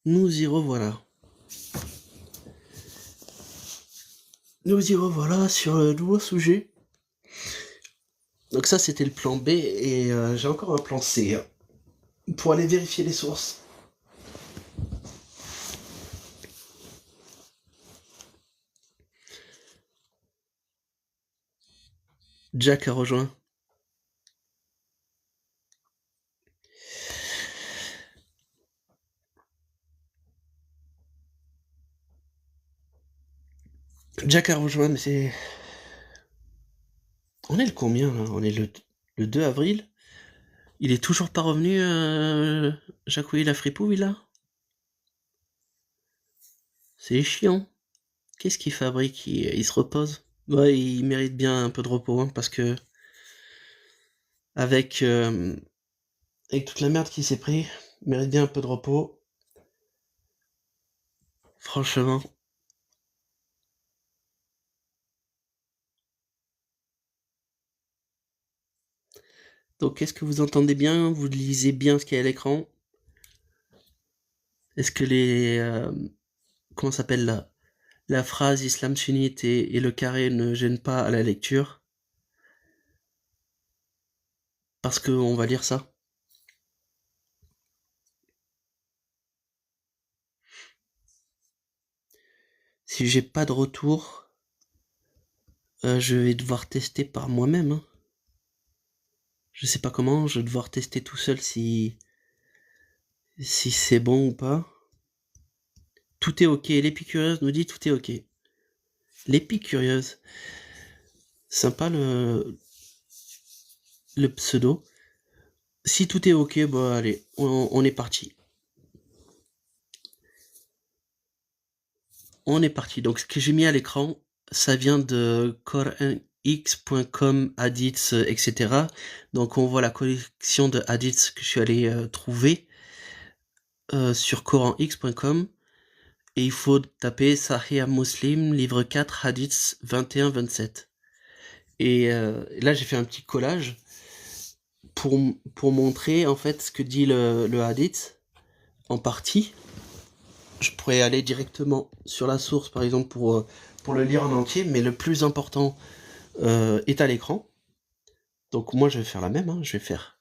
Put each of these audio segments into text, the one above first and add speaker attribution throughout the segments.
Speaker 1: Nous y revoilà. Nous y revoilà sur le nouveau sujet. Donc ça, c'était le plan B, et j'ai encore un plan C, hein, pour aller vérifier les sources. Jack a rejoint. Jack a rejoint, mais c'est... On est le combien, là? On est le 2 avril. Il est toujours pas revenu, Jacouille la fripouille, là? C'est chiant. Qu'est-ce qu'il fabrique? Il se repose? Ouais, il mérite bien un peu de repos, hein, parce que... Avec, avec toute la merde qu'il s'est pris, il mérite bien un peu de repos. Franchement. Donc, est-ce que vous entendez bien? Vous lisez bien ce qu'il y a à l'écran? Est-ce que les... comment s'appelle la phrase islam sunnite et le carré ne gênent pas à la lecture? Parce qu'on va lire ça. Si j'ai pas de retour, je vais devoir tester par moi-même, hein. Je sais pas comment, je vais devoir tester tout seul si c'est bon ou pas. Tout est ok, l'épicurieuse nous dit tout est ok. L'épicurieuse. Sympa le pseudo. Si tout est ok, bah allez, on est parti. On est parti. Donc ce que j'ai mis à l'écran, ça vient de coranx.com, hadiths, etc. Donc on voit la collection de hadiths que je suis allé trouver sur coranx.com. Et il faut taper Sahih Muslim, livre 4, hadiths 21-27. Et là j'ai fait un petit collage pour montrer en fait ce que dit le hadith en partie. Je pourrais aller directement sur la source par exemple pour le lire en entier, mais le plus important est à l'écran. Donc moi je vais faire la même, hein. Je vais faire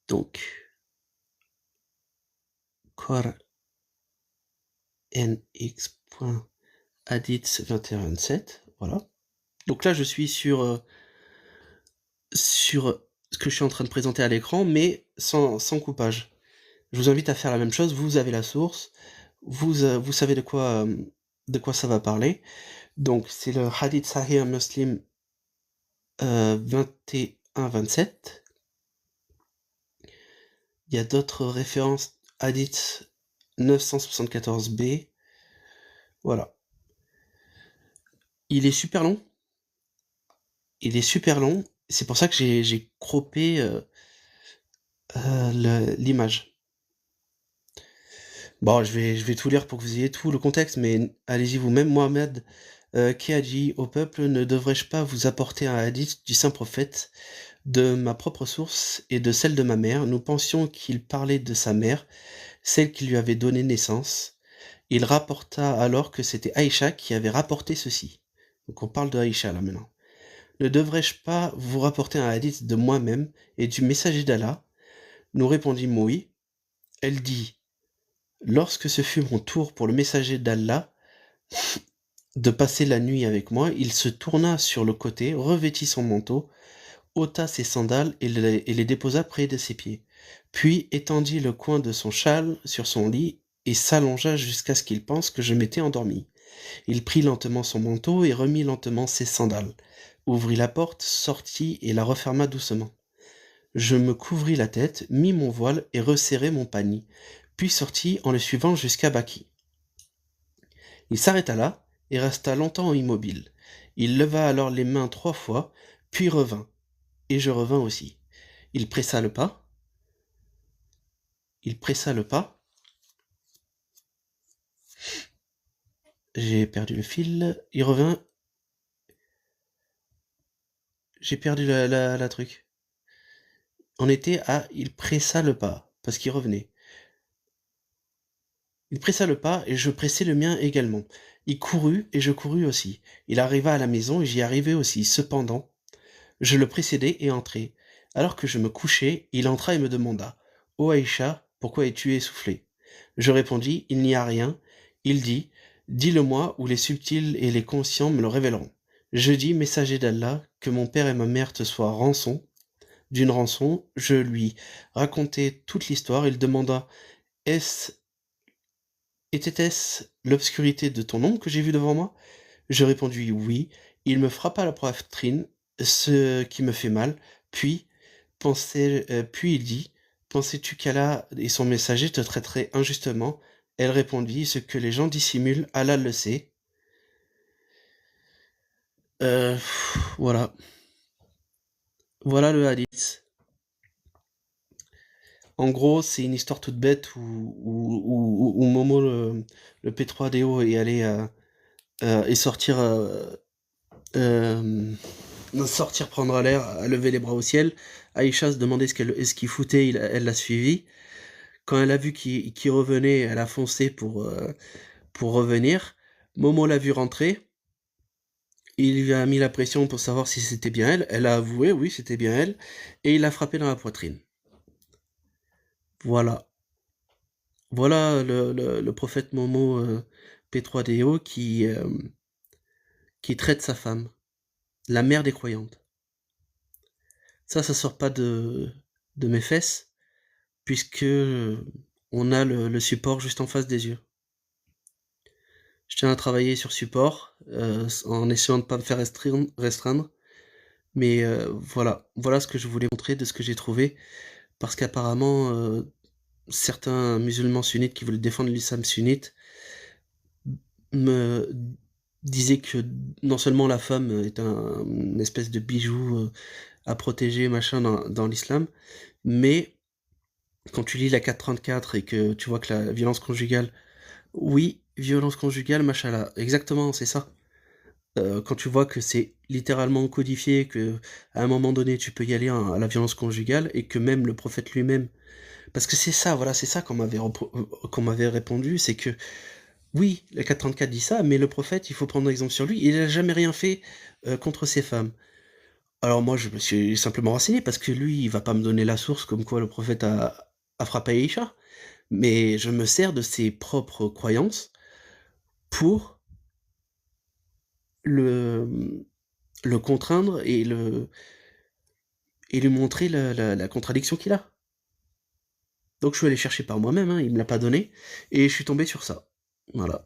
Speaker 1: donc coranx.hadith21-27, voilà. Donc là je suis sur ce que je suis en train de présenter à l'écran, mais sans coupage. Je vous invite à faire la même chose, vous avez la source, vous savez de quoi ça va parler. Donc c'est le Hadith Sahih Muslim 21-27. Il y a d'autres références, Hadith 974b. Voilà. Il est super long. C'est pour ça que j'ai croppé l'image. Bon, je vais tout lire pour que vous ayez tout le contexte, mais allez-y vous-même. Mohamed qui a dit au peuple: ne devrais-je pas vous apporter un hadith du saint prophète de ma propre source et de celle de ma mère? Nous pensions qu'il parlait de sa mère, celle qui lui avait donné naissance. Il rapporta alors que c'était Aïcha qui avait rapporté ceci. Donc on parle de Aïcha là maintenant. Ne devrais-je pas vous rapporter un hadith de moi-même et du messager d'Allah? Nous répondîmes oui. Elle dit: lorsque ce fut mon tour pour le messager d'Allah de passer la nuit avec moi, il se tourna sur le côté, revêtit son manteau, ôta ses sandales et les déposa près de ses pieds. Puis étendit le coin de son châle sur son lit et s'allongea jusqu'à ce qu'il pense que je m'étais endormi. Il prit lentement son manteau et remit lentement ses sandales, ouvrit la porte, sortit et la referma doucement. Je me couvris la tête, mis mon voile et resserrai mon panier, puis sortis en le suivant jusqu'à Baki. Il s'arrêta là et resta longtemps immobile. Il leva alors les mains 3 fois, puis revint, et je revins aussi. Il pressa le pas. J'ai perdu le fil. Il revint. J'ai perdu la truc. On était à il pressa le pas, parce qu'il revenait. Il pressa le pas et je pressai le mien également. Il courut et je courus aussi. Il arriva à la maison et j'y arrivai aussi. Cependant, je le précédai et entrai. Alors que je me couchais, il entra et me demanda: Ô Aïcha, pourquoi es-tu essoufflée? Je répondis: Il n'y a rien. Il dit: Dis-le-moi, ou les subtils et les conscients me le révéleront. Je dis: Messager d'Allah, que mon père et ma mère te soient d'une rançon. Je lui racontai toute l'histoire. Il demanda: Est-ce Était-ce l'obscurité de ton ombre que j'ai vue devant moi? Je répondis: Oui. Il me frappa la poitrine, ce qui me fait mal, puis puis il dit: Pensais-tu qu'Allah et son messager te traiteraient injustement? Elle répondit: Ce que les gens dissimulent, Allah le sait. Heu, voilà. Voilà le hadith. En gros, c'est une histoire toute bête où Momo le P3DO est allé, et sortir prendre l'air, à lever les bras au ciel. Aïcha se demandait ce qu'il foutait, elle l'a suivi. Quand elle a vu qu'il revenait, elle a foncé pour revenir. Momo l'a vu rentrer, il lui a mis la pression pour savoir si c'était bien elle. Elle a avoué, oui, c'était bien elle, et il l'a frappé dans la poitrine. Voilà. Voilà le prophète Momo P3DO qui traite sa femme, la mère des croyantes. Ça sort pas de mes fesses, puisque on a le support juste en face des yeux. Je tiens à travailler sur support, en essayant de ne pas me faire restreindre. Mais voilà ce que je voulais montrer de ce que j'ai trouvé, parce qu'apparemment, certains musulmans sunnites qui voulaient défendre l'islam sunnite me disaient que non seulement la femme est une espèce de bijou à protéger, machin, dans l'islam, mais quand tu lis la 434 et que tu vois que la violence conjugale, oui, violence conjugale, machallah, exactement, c'est ça. Quand tu vois que c'est littéralement codifié, que à un moment donné tu peux y aller à la violence conjugale, et que même le prophète lui-même, parce que c'est ça, voilà, c'est ça qu'on m'avait répondu, c'est que oui, la 434 dit ça, mais le prophète, il faut prendre exemple sur lui, il n'a jamais rien fait contre ces femmes. Alors moi, je me suis simplement renseigné, parce que lui, il va pas me donner la source comme quoi le prophète a frappé Aïcha, mais je me sers de ses propres croyances pour le, le contraindre et lui montrer la contradiction qu'il a. Donc je suis allé chercher par moi-même, hein, il me l'a pas donné, et je suis tombé sur ça. Voilà.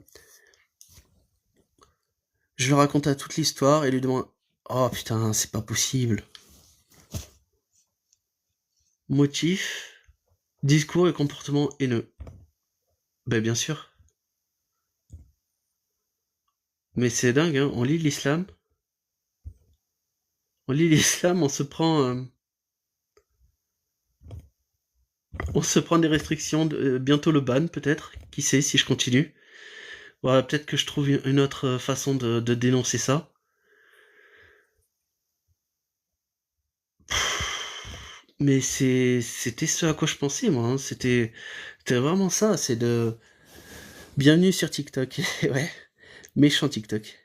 Speaker 1: Je lui raconte toute l'histoire et lui demande: Oh putain, c'est pas possible. Motif, discours et comportement haineux. Ben bien sûr. Mais c'est dingue, hein, on lit l'islam, on se prend des restrictions, bientôt le ban peut-être, qui sait si je continue. Voilà, peut-être que je trouve une autre façon de dénoncer ça. Mais c'était ce à quoi je pensais, moi, hein. C'était vraiment ça, c'est de... Bienvenue sur TikTok. Ouais, méchant TikTok.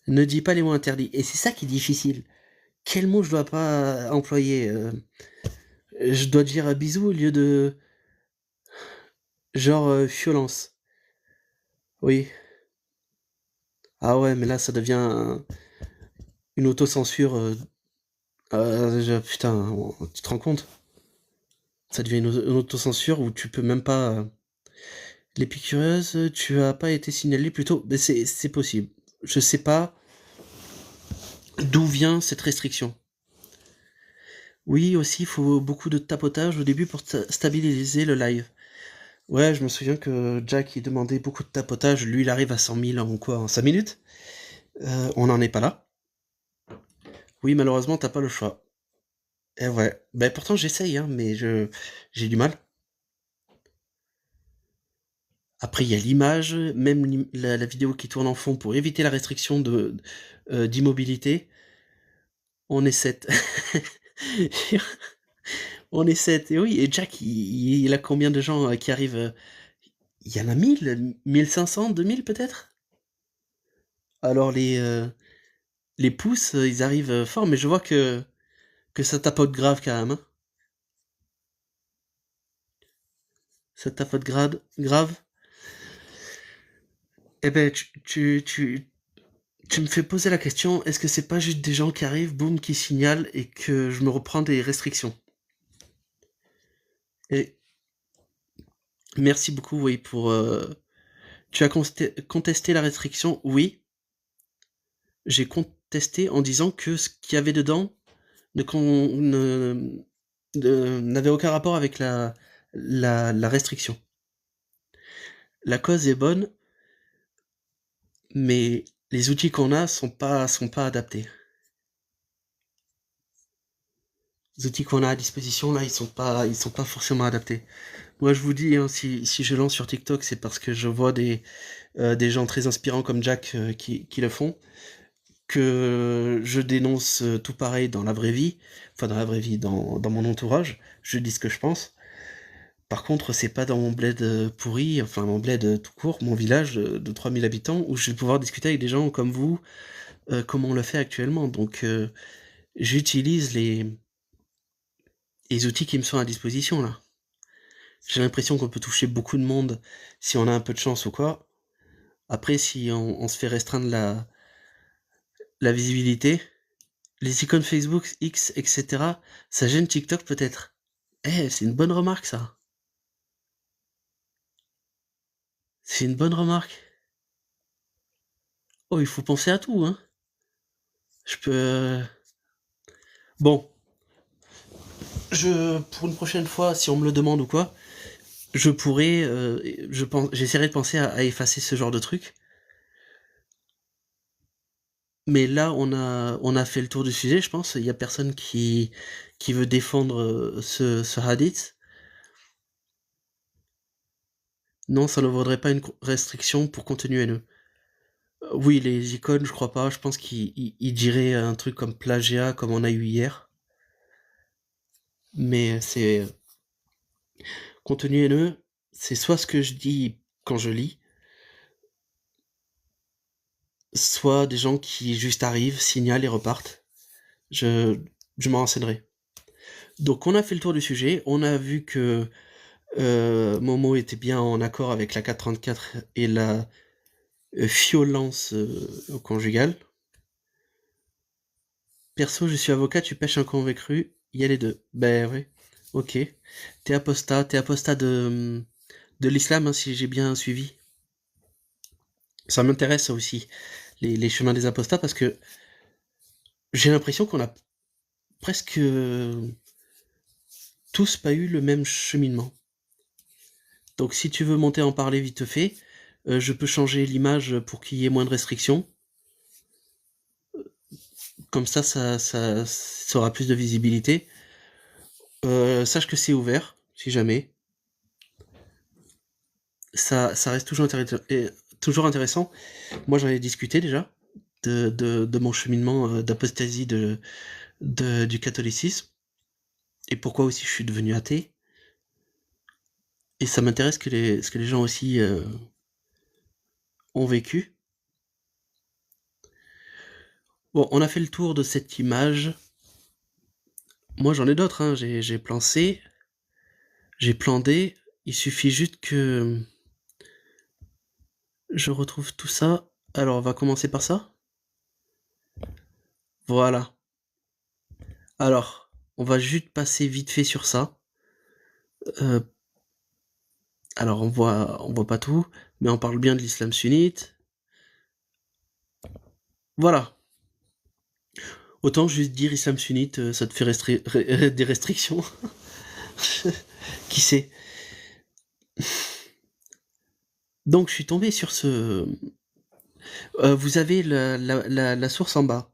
Speaker 1: Ne dis pas les mots interdits. Et c'est ça qui est difficile. Quel mot je dois pas employer? Je dois dire bisous au lieu de... Genre violence. Oui. Ah ouais, mais là, ça devient une autocensure. Putain, tu te rends compte? Ça devient une autocensure où tu peux même pas... L'épicureuse, tu as pas été signalé plus tôt. Mais c'est possible. Je sais pas d'où vient cette restriction. Oui, aussi, il faut beaucoup de tapotage au début pour stabiliser le live. Ouais, je me souviens que Jack, il demandait beaucoup de tapotage. Lui, il arrive à 100 000 en quoi? En 5 minutes? On n'en est pas là. Oui, malheureusement, t'as pas le choix. Et ouais. Ben pourtant, j'essaye, hein, mais j'ai du mal. Après, il y a l'image, même la vidéo qui tourne en fond pour éviter la restriction d'immobilité. On est 7. On est 7. Et oui, et Jack, il a combien de gens qui arrivent Il y en a 1000, 1500, 2000 peut-être? Alors les pouces, ils arrivent fort, mais je vois que ça tapote grave quand même, hein. Ça tapote grave. Eh ben, tu me fais poser la question, est-ce que c'est pas juste des gens qui arrivent, boum, qui signalent et que je me reprends des restrictions? Et merci beaucoup, oui, pour... Tu as contesté la restriction? Oui, j'ai contesté en disant que ce qu'il y avait dedans ne, n'avait aucun rapport avec la restriction. La cause est bonne, mais les outils qu'on a sont pas adaptés. Les outils qu'on a à disposition là, ils sont pas forcément adaptés. Moi, je vous dis, hein, si je lance sur TikTok, c'est parce que je vois des gens très inspirants comme Jack qui le font, que je dénonce tout pareil dans la vraie vie, enfin dans la vraie vie, dans mon entourage, je dis ce que je pense. Par contre, c'est pas dans mon bled pourri, enfin mon bled tout court, mon village de 3000 habitants, où je vais pouvoir discuter avec des gens comme vous, comme on le fait actuellement. Donc j'utilise les outils qui me sont à disposition là. J'ai l'impression qu'on peut toucher beaucoup de monde si on a un peu de chance ou quoi. Après, si on se fait restreindre la visibilité, les icônes Facebook, X, etc., ça gêne TikTok peut-être. Eh, c'est une bonne remarque ça. C'est une bonne remarque. Oh, il faut penser à tout, hein. Je peux... Bon, pour une prochaine fois, si on me le demande ou quoi, je pourrais, j'essaierai de penser à effacer ce genre de truc. Mais là, on a fait le tour du sujet, je pense. Il y a personne qui veut défendre ce hadith. Non, ça ne vaudrait pas une restriction pour contenu haineux. Oui, les icônes, je crois pas. Je pense qu'ils diraient un truc comme plagiat, comme on a eu hier. Mais c'est contenu haineux, c'est soit ce que je dis quand je lis, soit des gens qui juste arrivent, signalent et repartent. Je, je m'en renseignerai. Donc on a fait le tour du sujet, on a vu que Momo était bien en accord avec la 434 et la violence conjugale. Perso, je suis avocat, tu pêches un convaincu, il y a les deux. Ben ouais, ok. T'es apostat de l'islam, hein, si j'ai bien suivi. Ça m'intéresse ça aussi, les chemins des apostats, parce que j'ai l'impression qu'on a presque tous pas eu le même cheminement. Donc si tu veux monter en parler vite fait, je peux changer l'image pour qu'il y ait moins de restrictions. Comme ça aura plus de visibilité. Sache que c'est ouvert, si jamais. Ça reste toujours intéressant. Moi, j'en ai discuté déjà de mon cheminement d'apostasie du catholicisme et pourquoi aussi je suis devenu athée. Et ça m'intéresse ce que les gens aussi ont vécu. Bon, on a fait le tour de cette image. Moi, j'en ai d'autres, hein. J'ai plan C, j'ai plan D. Il suffit juste que je retrouve tout ça. Alors, on va commencer par ça. Voilà. Alors, on va juste passer vite fait sur ça. Euh, alors, on voit pas tout, mais on parle bien de l'islam sunnite. Voilà. Autant juste dire islam sunnite, ça te fait des restrictions. Qui sait? Donc, je suis tombé sur ce. Vous avez la source en bas.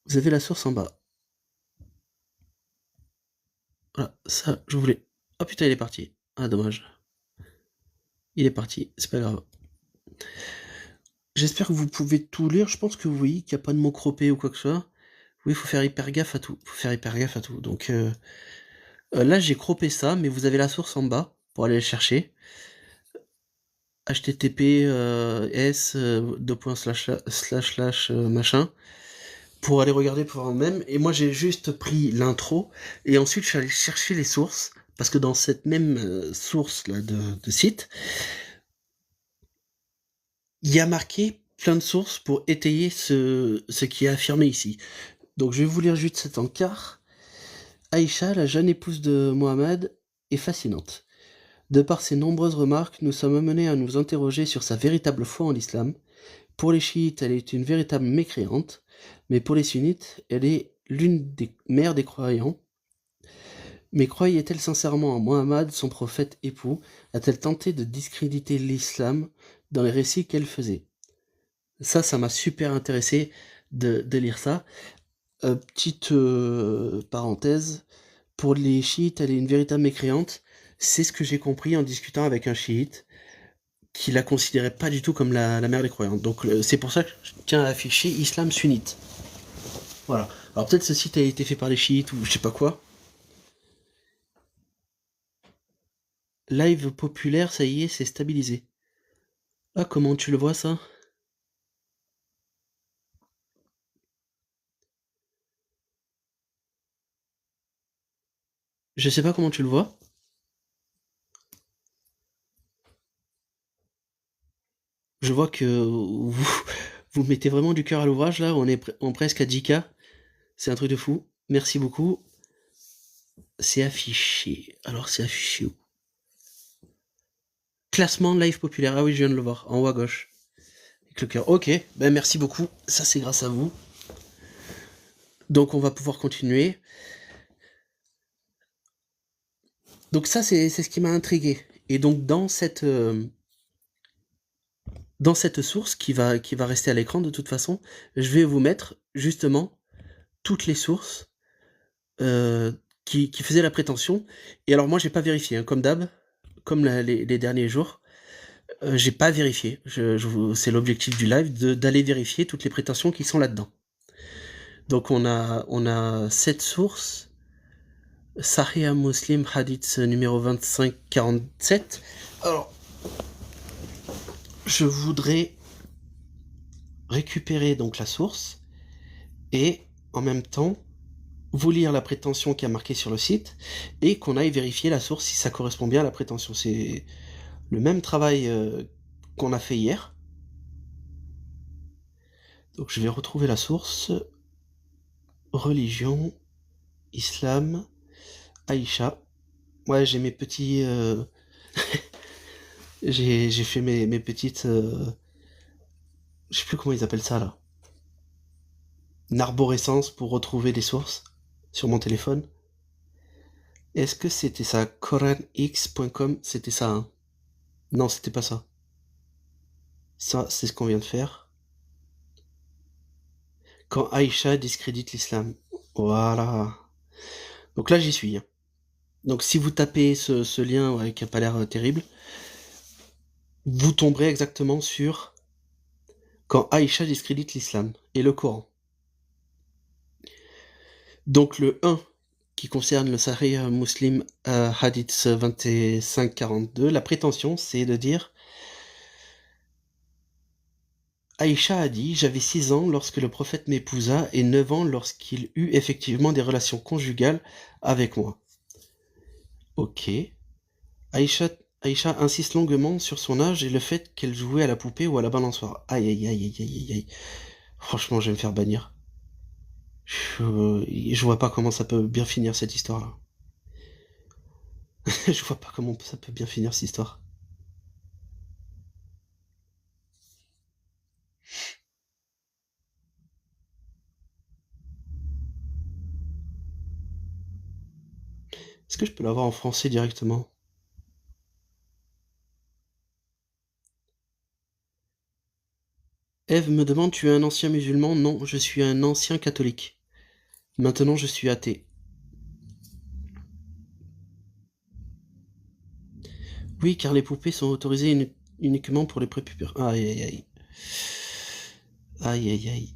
Speaker 1: Vous avez la source en bas. Voilà, ça, je voulais. Oh putain, il est parti. Ah, dommage. Il est parti, c'est pas grave. J'espère que vous pouvez tout lire. Je pense que oui, qu'il n'y a pas de mots croppés ou quoi que ce soit. Oui, il faut faire hyper gaffe à tout. Donc là, j'ai croppé ça, mais vous avez la source en bas. pour aller le chercher. https machin, pour aller regarder pour moi-même. Et moi, j'ai juste pris l'intro, et ensuite, je suis allé chercher les sources, parce que dans cette même source là, de site, il y a marqué plein de sources pour étayer ce qui est affirmé ici. Donc, je vais vous lire juste cet encart. Aïcha, la jeune épouse de Mohammed, est fascinante. De par ses nombreuses remarques, nous sommes amenés à nous interroger sur sa véritable foi en l'islam. Pour les chiites, elle est une véritable mécréante, mais pour les sunnites, elle est l'une des mères des croyants. Mais croyait-elle sincèrement en Mohammed, son prophète époux? A-t-elle tenté de discréditer l'islam dans les récits qu'elle faisait? Ça m'a super intéressé de lire ça. Petite parenthèse, pour les chiites, elle est une véritable mécréante. C'est ce que j'ai compris en discutant avec un chiite qui la considérait pas du tout comme la mère des croyants. Donc c'est pour ça que je tiens à afficher islam sunnite. Voilà. Alors peut-être ce site a été fait par les chiites ou je sais pas quoi. Live populaire, ça y est, c'est stabilisé. Ah, comment tu le vois ça? Je sais pas comment tu le vois. Je vois que vous mettez vraiment du cœur à l'ouvrage là, on est presque à 10K. C'est un truc de fou. Merci beaucoup. C'est affiché. Alors c'est affiché où? Classement live populaire. Ah oui, je viens de le voir. En haut à gauche. Avec le cœur. Ok, ben merci beaucoup. Ça c'est grâce à vous. Donc on va pouvoir continuer. Donc ça c'est ce qui m'a intrigué. Et donc dans cette source qui va rester à l'écran de toute façon, je vais vous mettre justement toutes les sources qui faisaient la prétention. Et alors moi j'ai pas vérifié, hein, comme d'hab, comme les derniers jours, j'ai pas vérifié. C'est l'objectif du live d'aller vérifier toutes les prétentions qui sont là-dedans. Donc on a 7 sources. Sahih Muslim Hadith numéro 2547. Alors, je voudrais récupérer donc la source et en même temps vous lire la prétention qui a marqué sur le site et qu'on aille vérifier la source si ça correspond bien à la prétention. C'est le même travail qu'on a fait hier. Donc je vais retrouver la source. Religion, islam, Aïcha. Ouais, j'ai mes petits... j'ai fait mes petites... je sais plus comment ils appellent ça là. Une arborescence pour retrouver des sources sur mon téléphone. Est-ce que c'était ça? Coranx.com, c'était ça, hein? Non, c'était pas ça. Ça, c'est ce qu'on vient de faire. Quand Aïcha discrédite l'islam. Voilà. Donc là, j'y suis, hein. Donc si vous tapez ce lien ouais, qui a pas l'air terrible, vous tomberez exactement sur quand Aïcha discrédite l'islam et le Coran. Donc le 1 qui concerne le Sahih Muslim Hadith 2542, la prétention c'est de dire Aïcha a dit « J'avais 6 ans lorsque le prophète m'épousa et 9 ans lorsqu'il eut effectivement des relations conjugales avec moi. » Ok. Aïcha, Aïcha insiste longuement sur son âge et le fait qu'elle jouait à la poupée ou à la balançoire. Aïe aïe aïe aïe aïe aïe aïe. Franchement, je vais me faire bannir. Je vois pas comment ça peut bien finir cette histoire-là. Je vois pas comment ça peut bien finir cette histoire. Est-ce que je peux l'avoir en français directement? Eve me demande, tu es un ancien musulman? Non, je suis un ancien catholique. Maintenant, je suis athée. Oui, car les poupées sont autorisées uniquement pour les prépubères. Aïe aïe aïe. Aïe aïe aïe.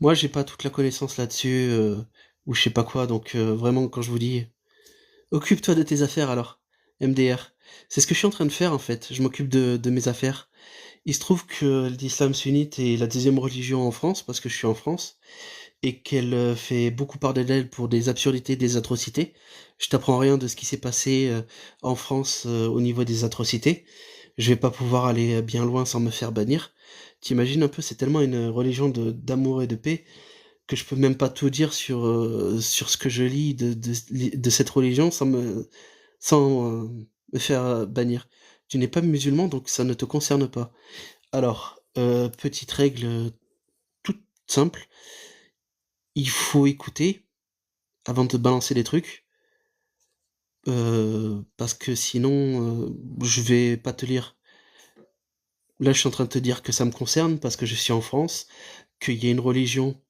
Speaker 1: Moi, j'ai pas toute la connaissance là-dessus, ou je sais pas quoi, donc vraiment, quand je vous dis, Occupe-toi de tes affaires alors, MDR. C'est ce que je suis en train de faire en fait, je m'occupe de mes affaires. Il se trouve que l'islam sunnite est la deuxième religion en France, parce que je suis en France, et qu'elle fait beaucoup parler d'elle pour des absurdités, des atrocités. Je t'apprends rien de ce qui s'est passé en France au niveau des atrocités. Je vais pas pouvoir aller bien loin sans me faire bannir. T'imagines un peu, c'est tellement une religion d'amour et de paix que je peux même pas tout dire sur ce que je lis de cette religion sans me faire bannir. Tu n'es pas musulman, donc ça ne te concerne pas. Alors, petite règle toute simple, il faut écouter avant de te balancer des trucs, parce que sinon, je vais pas te lire. Là, je suis en train de te dire que ça me concerne parce que je suis en France, qu'il y a une religion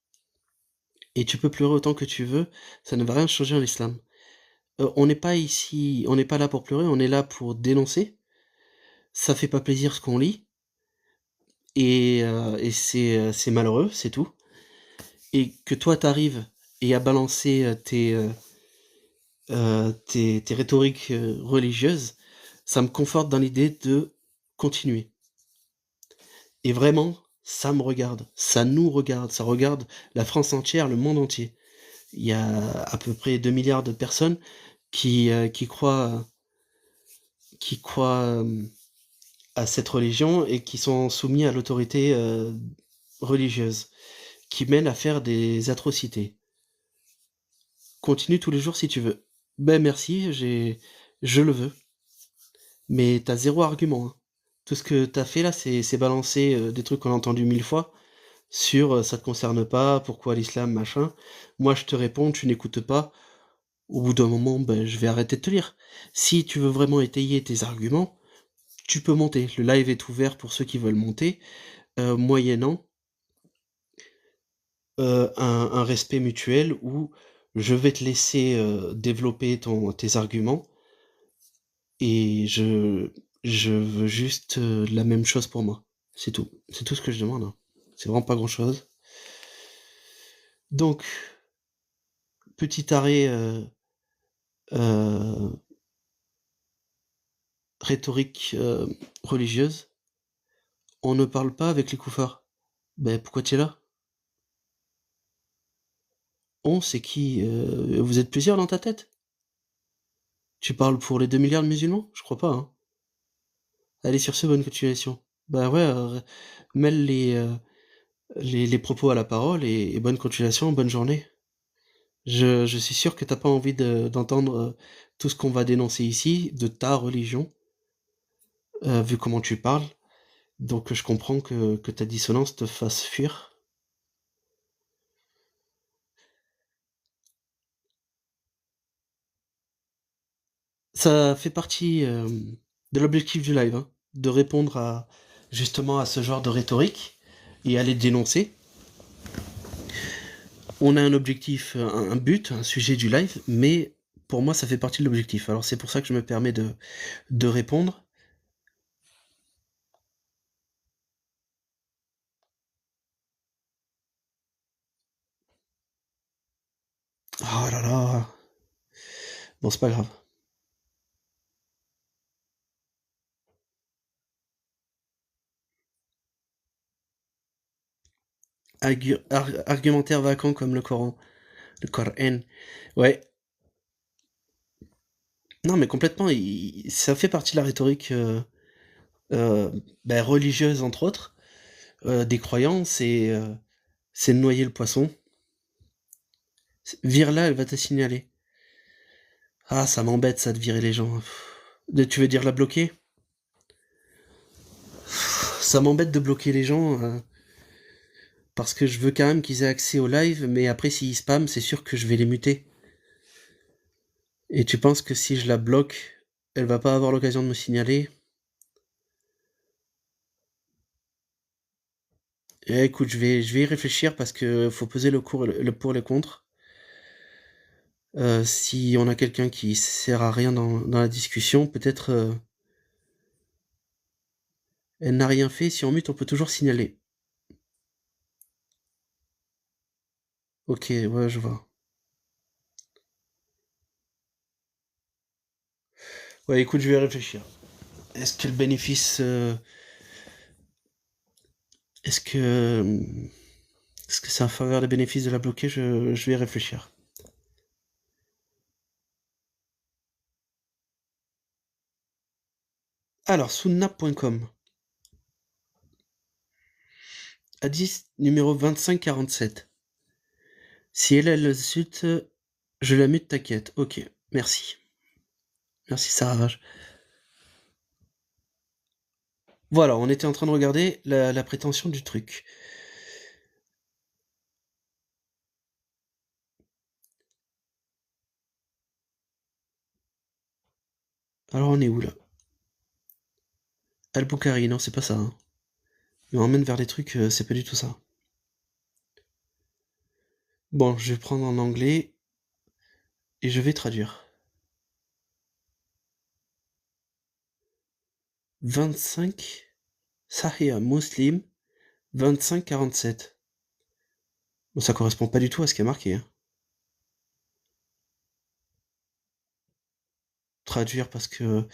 Speaker 1: et tu peux pleurer autant que tu veux, ça ne va rien changer en islam. On n'est pas ici, on n'est pas là pour pleurer, on est là pour dénoncer. Ça fait pas plaisir ce qu'on lit et c'est malheureux, c'est tout. Et que toi t'arrives et à balancer tes rhétoriques religieuses, ça me conforte dans l'idée de continuer. Et vraiment, ça me regarde, ça nous regarde, ça regarde la France entière, le monde entier. Il y a à peu près 2 milliards de personnes qui croient à cette religion et qui sont soumis à l'autorité religieuse, qui mène à faire des atrocités. Continue tous les jours si tu veux. Ben merci, je le veux. Mais t'as zéro argument, hein. Tout ce que t'as fait là, c'est balancer des trucs qu'on a entendus 1000 fois sur ça te concerne pas, pourquoi l'islam, machin. Moi je te réponds, tu n'écoutes pas. Au bout d'un moment, ben, je vais arrêter de te lire. Si tu veux vraiment étayer tes arguments, tu peux monter. Le live est ouvert pour ceux qui veulent monter, moyennant un respect mutuel où je vais te laisser développer tes arguments et je veux juste la même chose pour moi. C'est tout. C'est tout ce que je demande, hein. C'est vraiment pas grand-chose. Donc, petit arrêt euh, rhétorique religieuse. On ne parle pas avec les koufars. Ben pourquoi tu es là? On, c'est qui? Vous êtes plusieurs dans ta tête? Tu parles pour les 2 milliards de musulmans? Je crois pas, hein. Allez, sur ce, bonne continuation. Bah ouais, mêle les propos à la parole et bonne continuation, bonne journée. Je suis sûr que t'as pas envie d'entendre tout ce qu'on va dénoncer ici, de ta religion, vu comment tu parles. Donc je comprends que ta dissonance te fasse fuir. Ça fait partie de l'objectif du live, hein, de répondre justement à ce genre de rhétorique et à les dénoncer. On a un objectif, un but, un sujet du live, mais pour moi ça fait partie de l'objectif. Alors c'est pour ça que je me permets de répondre. Oh là là. Bon, c'est pas grave. Argumentaire vacant comme le Coran. Le Coran. Ouais. Non, mais complètement, ça fait partie de la rhétorique euh, ben, religieuse, entre autres, des croyants, c'est de noyer le poisson. Vire-la, elle va te signaler. Ah, ça m'embête, ça, de virer les gens. Tu veux dire la bloquer? Ça m'embête de bloquer les gens, parce que je veux quand même qu'ils aient accès au live, mais après, s'ils spamment, c'est sûr que je vais les muter. Et tu penses que si je la bloque, elle va pas avoir l'occasion de me signaler? Écoute, je vais y réfléchir parce que faut peser le pour et le contre. Si on a quelqu'un qui sert à rien dans la discussion, peut-être elle n'a rien fait. Si on mute, on peut toujours signaler. Ok, ouais, je vois. Ouais, écoute, je vais réfléchir. Est-ce que le bénéfice... est-ce que... Est-ce que c'est en faveur des bénéfices de la bloquer? Je vais réfléchir. Alors, Sunna.com. Hadith numéro 2547. Si elle le suite, je la mute, t'inquiète. Ok, merci. Merci Sarah. Voilà, on était en train de regarder la prétention du truc. Alors on est où là? Al-Bukhari, non, c'est pas ça. Hein. Il m'emmène vers des trucs, c'est pas du tout ça. Bon, je vais prendre en anglais et je vais traduire. 25 Sahih Muslim 2547. Bon, ça correspond pas du tout à ce qui est marqué. Hein. Traduire parce que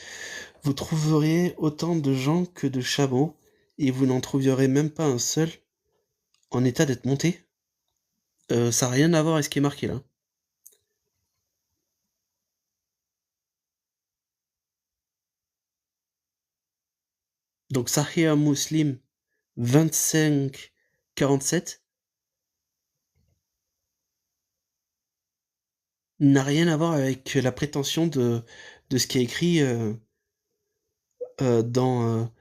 Speaker 1: vous trouverez autant de gens que de chameaux et vous n'en trouverez même pas un seul en état d'être monté. Ça n'a rien à voir avec ce qui est marqué là. Donc Sahih Muslim 2547 n'a rien à voir avec la prétention de ce qui est écrit dans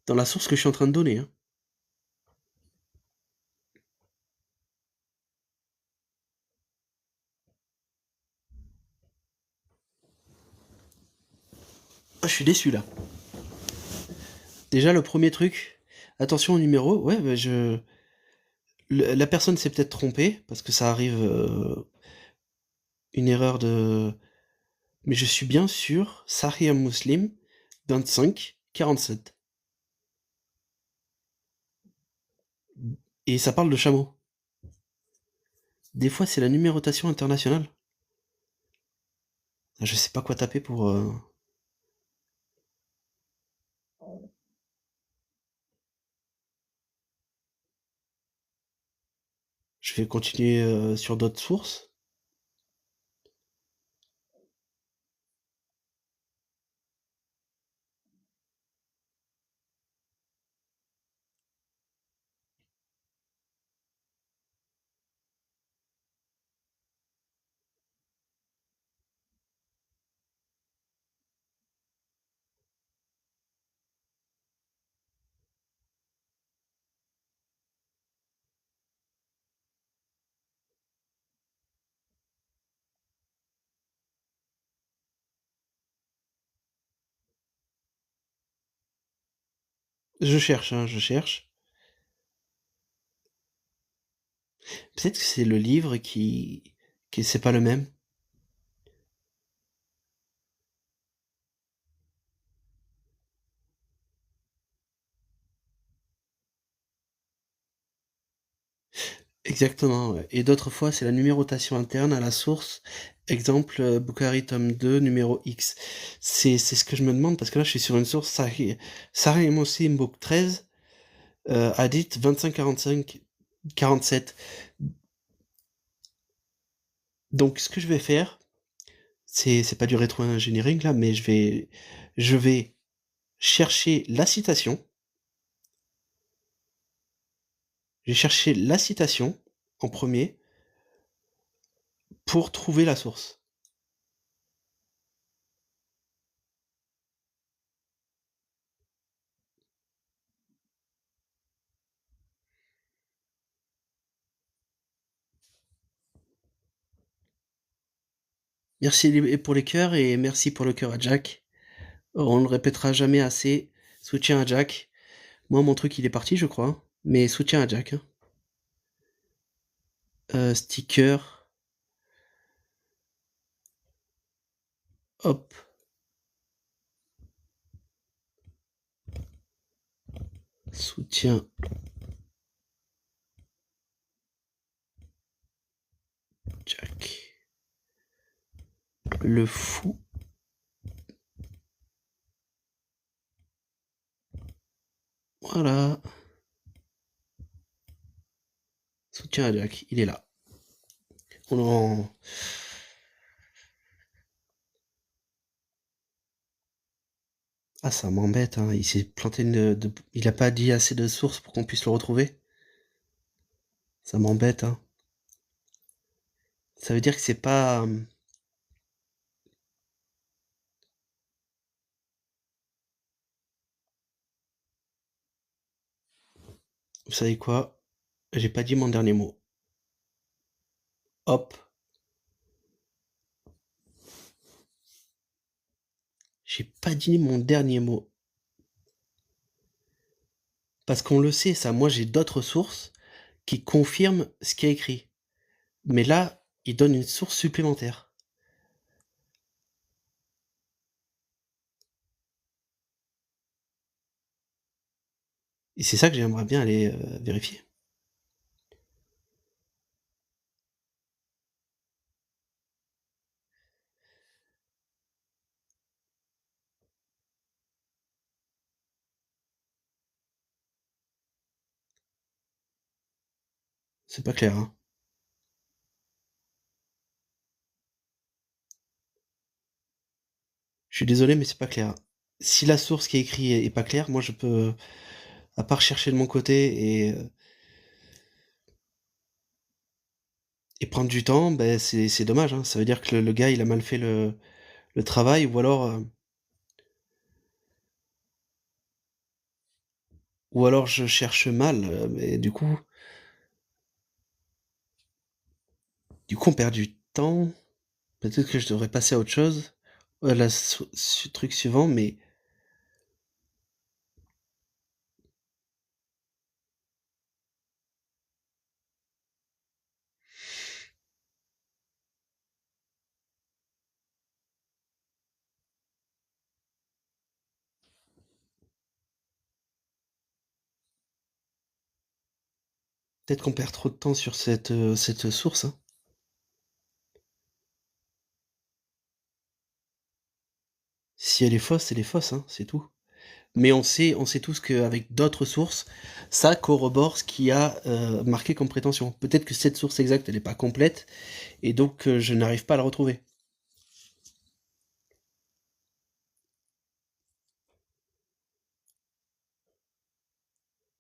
Speaker 1: la source que je suis en train de donner. Hein. Ah, je suis déçu là. Déjà le premier truc, attention au numéro, ouais, bah, la personne s'est peut-être trompée, parce que ça arrive une erreur de... Mais je suis bien sûr, Sahih Muslim 2547. Et ça parle de chameau. Des fois c'est la numérotation internationale. Je sais pas quoi taper pour... Je vais continuer sur d'autres sources. Je cherche, hein, je cherche. Peut-être que c'est le livre qui c'est pas le même. Exactement, ouais. Et d'autres fois, c'est la numérotation interne à la source. Exemple, Bukhari tome 2, numéro X. C'est ce que je me demande, parce que là, je suis sur une source Sahih Muslim, book 13, hadith 25-45-47. Donc, ce que je vais faire, c'est pas du rétro-engineering, là, mais je vais chercher la citation. J'ai cherché la citation en premier pour trouver la source. Merci pour les cœurs et merci pour le cœur à Jack. On ne le répétera jamais assez. Soutien à Jack. Moi, mon truc, il est parti, je crois. Hein. Mais soutien à Jack. Hein. Sticker. Hop. Soutien Jack. Le fou Voilà. Soutien à Jack, il est là. On en... Ah, ça m'embête, hein. Il s'est planté il a pas dit assez de sources pour qu'on puisse le retrouver. Ça m'embête, hein. Ça veut dire que c'est pas... Vous savez quoi? J'ai pas dit mon dernier mot. Hop. J'ai pas dit mon dernier mot. Parce qu'on le sait, ça. Moi, j'ai d'autres sources qui confirment ce qu'il y a écrit. Mais là, il donne une source supplémentaire. Et c'est ça que j'aimerais bien aller vérifier. C'est pas clair, hein. Je suis désolé, mais c'est pas clair. Si la source qui est écrite est pas claire, moi je peux, à part chercher de mon côté et prendre du temps, ben c'est dommage, hein. Ça veut dire que le gars il a mal fait le travail, ou alors je cherche mal, mais du coup on perd du temps. Peut-être que je devrais passer à autre chose. Truc suivant, mais peut-être qu'on perd trop de temps sur cette source, hein. Si elle est fausse, hein, c'est tout. Mais on sait tous qu'avec d'autres sources, ça corrobore ce qui a marqué comme prétention. Peut-être que cette source exacte, elle n'est pas complète, et donc je n'arrive pas à la retrouver.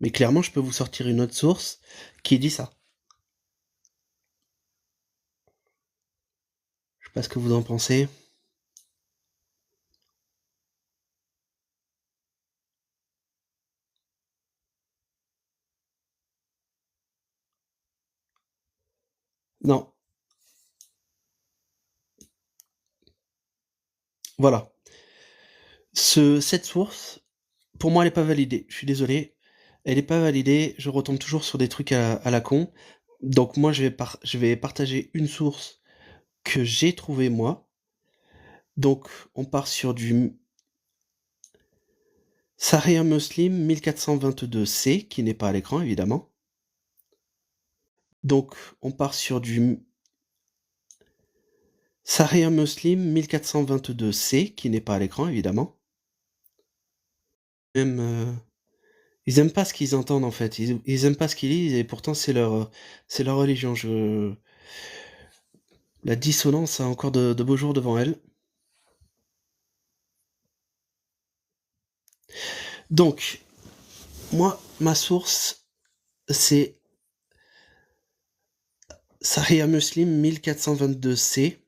Speaker 1: Mais clairement, je peux vous sortir une autre source qui dit ça. Je sais pas ce que vous en pensez. Non, voilà. Cette source, pour moi, elle n'est pas validée. Je suis désolé. Elle n'est pas validée. Je retombe toujours sur des trucs à la con. Donc moi, je vais partager une source que j'ai trouvée moi. Donc on part sur du Sahih Muslim 1422C, qui n'est pas à l'écran évidemment. Donc on part sur du Sahih Muslim 1422C, qui n'est pas à l'écran évidemment. Même, ils aiment pas ce qu'ils entendent en fait, ils aiment pas ce qu'ils lisent et pourtant c'est leur religion. La dissonance a encore de beaux jours devant elle. Donc, moi, ma source, c'est Sahih Muslim 1422C.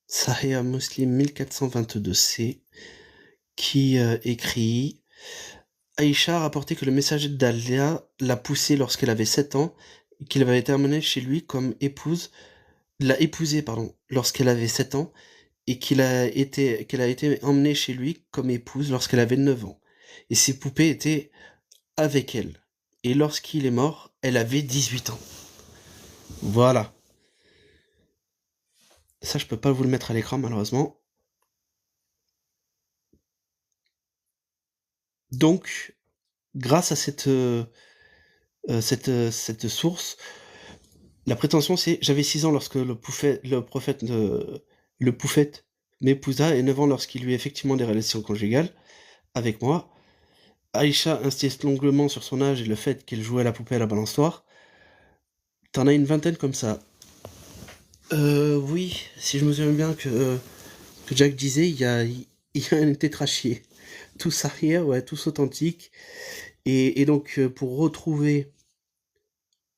Speaker 1: Sahih Muslim 1422C, qui écrit Aïcha a rapporté que le messager d'Allah l'a poussée lorsqu'elle avait 7 ans et qu'il avait été amené chez lui comme épouse, l'a épousée, pardon, lorsqu'elle avait 7 ans et qu'elle a été emmenée chez lui comme épouse lorsqu'elle avait 9 ans. Et ses poupées étaient avec elle. Et lorsqu'il est mort, elle avait 18 ans. Voilà. Ça, je peux pas vous le mettre à l'écran, malheureusement. Donc, grâce à cette source, la prétention c'est j'avais 6 ans lorsque le prophète m'épousa et 9 ans lorsqu'il eut effectivement des relations conjugales avec moi. Aïcha insiste longuement sur son âge et le fait qu'elle jouait à la poupée à la balançoire. T'en as une vingtaine comme ça. Oui, si je me souviens bien que Jack disait, il y a un tétrachier. Tous arrière, ouais, tous authentiques. Et donc, pour retrouver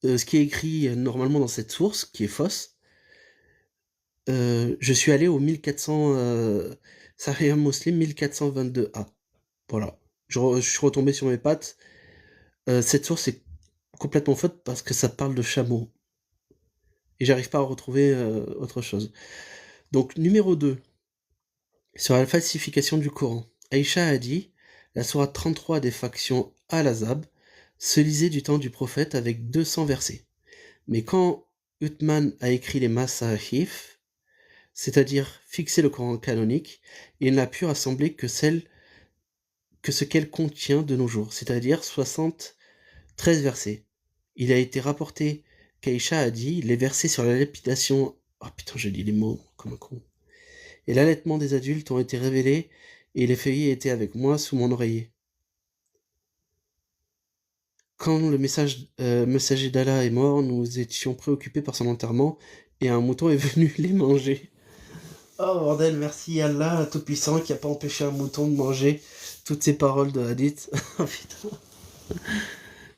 Speaker 1: ce qui est écrit normalement dans cette source, qui est fausse, je suis allé au 1400, Sahih Muslim 1422a. Voilà. Je suis retombé sur mes pattes. Cette source est complètement faute parce que ça parle de chameau. Et j'arrive pas à retrouver autre chose. Donc, numéro 2, sur la falsification du Coran. Aïcha a dit, la sourate 33 des factions Al-Azab se lisait du temps du prophète avec 200 versets. Mais quand Uthman a écrit les Masahif, c'est-à-dire fixer le Coran canonique, il n'a pu rassembler que ce qu'elle contient de nos jours, c'est-à-dire 73 versets. Il a été rapporté qu'Aïcha a dit les versets sur la lapidation. Oh putain, je lis les mots comme un con. Et l'allaitement des adultes ont été révélés, et les feuillets étaient avec moi sous mon oreiller. Quand le messager d'Allah est mort, nous étions préoccupés par son enterrement, et un mouton est venu les manger. Oh bordel, merci Allah Tout-Puissant qui a pas empêché un mouton de manger toutes ces paroles de hadith. Oh putain.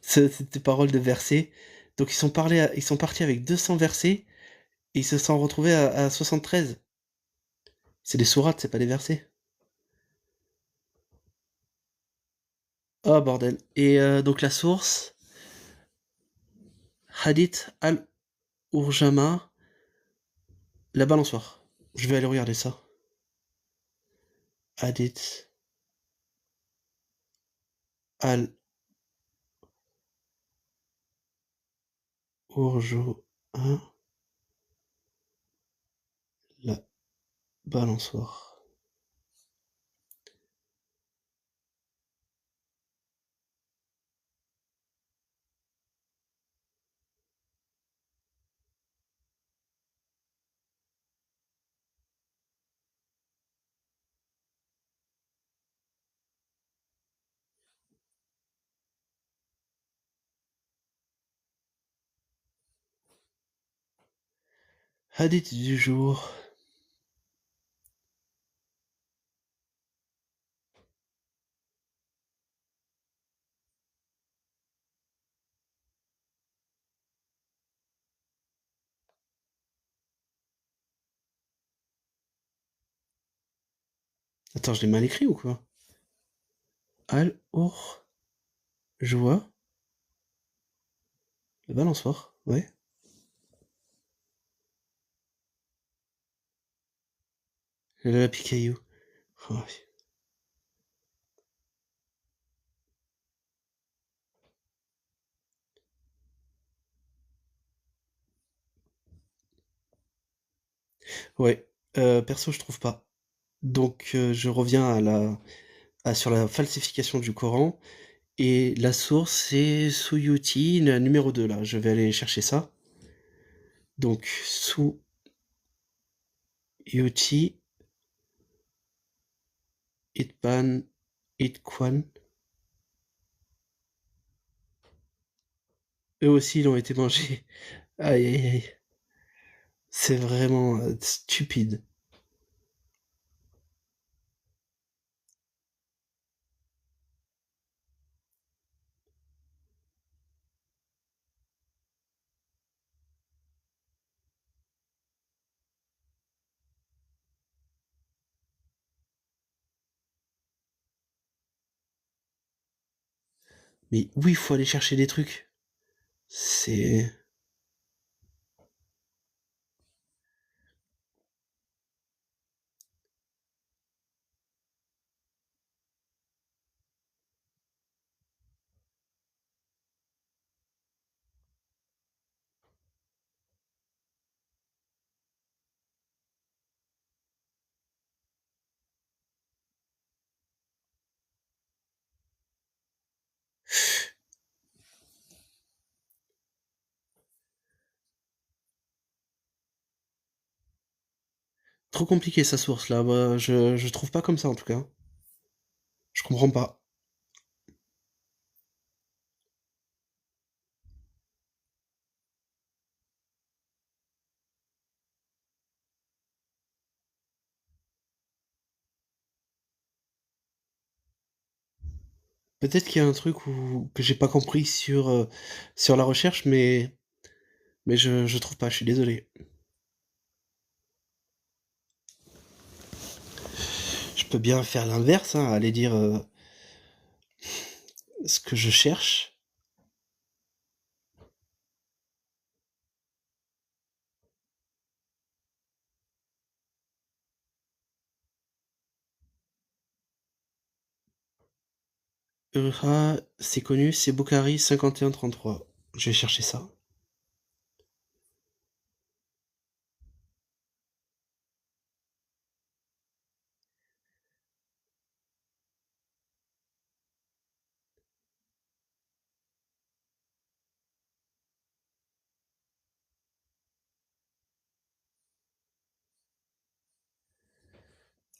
Speaker 1: C'était paroles de versets. Donc ils sont partis avec 200 versets et ils se sont retrouvés à 73. C'est des sourates, c'est pas des versets. Oh bordel. Et donc la source, Hadith al-Urjama, la balançoire. Je vais aller regarder ça. Hadith al-Urjama, la balançoire. Hadith du jour. Attends, je l'ai mal écrit ou quoi? Al-Urjama, la balançoire, ouais. La picaillou. Oh, oui. Ouais, perso, je trouve pas. Donc, je reviens sur la falsification du Coran. Et la source, c'est Suyuti, la numéro 2 là. Je vais aller chercher ça. Donc, Suyuti, Itban, Itquan. Eux aussi, ils ont été mangés. Aïe, aïe, aïe. C'est vraiment stupide. Mais oui, il faut aller chercher des trucs. C'est... Trop compliqué sa source là. Bah, je trouve pas comme ça en tout cas. Je comprends pas. Peut-être qu'il y a un truc que j'ai pas compris sur la recherche, mais je trouve pas, je suis désolé. Je peux bien faire l'inverse, hein, aller dire ce que je cherche. C'est connu, c'est Boukari 5133. Je vais chercher ça.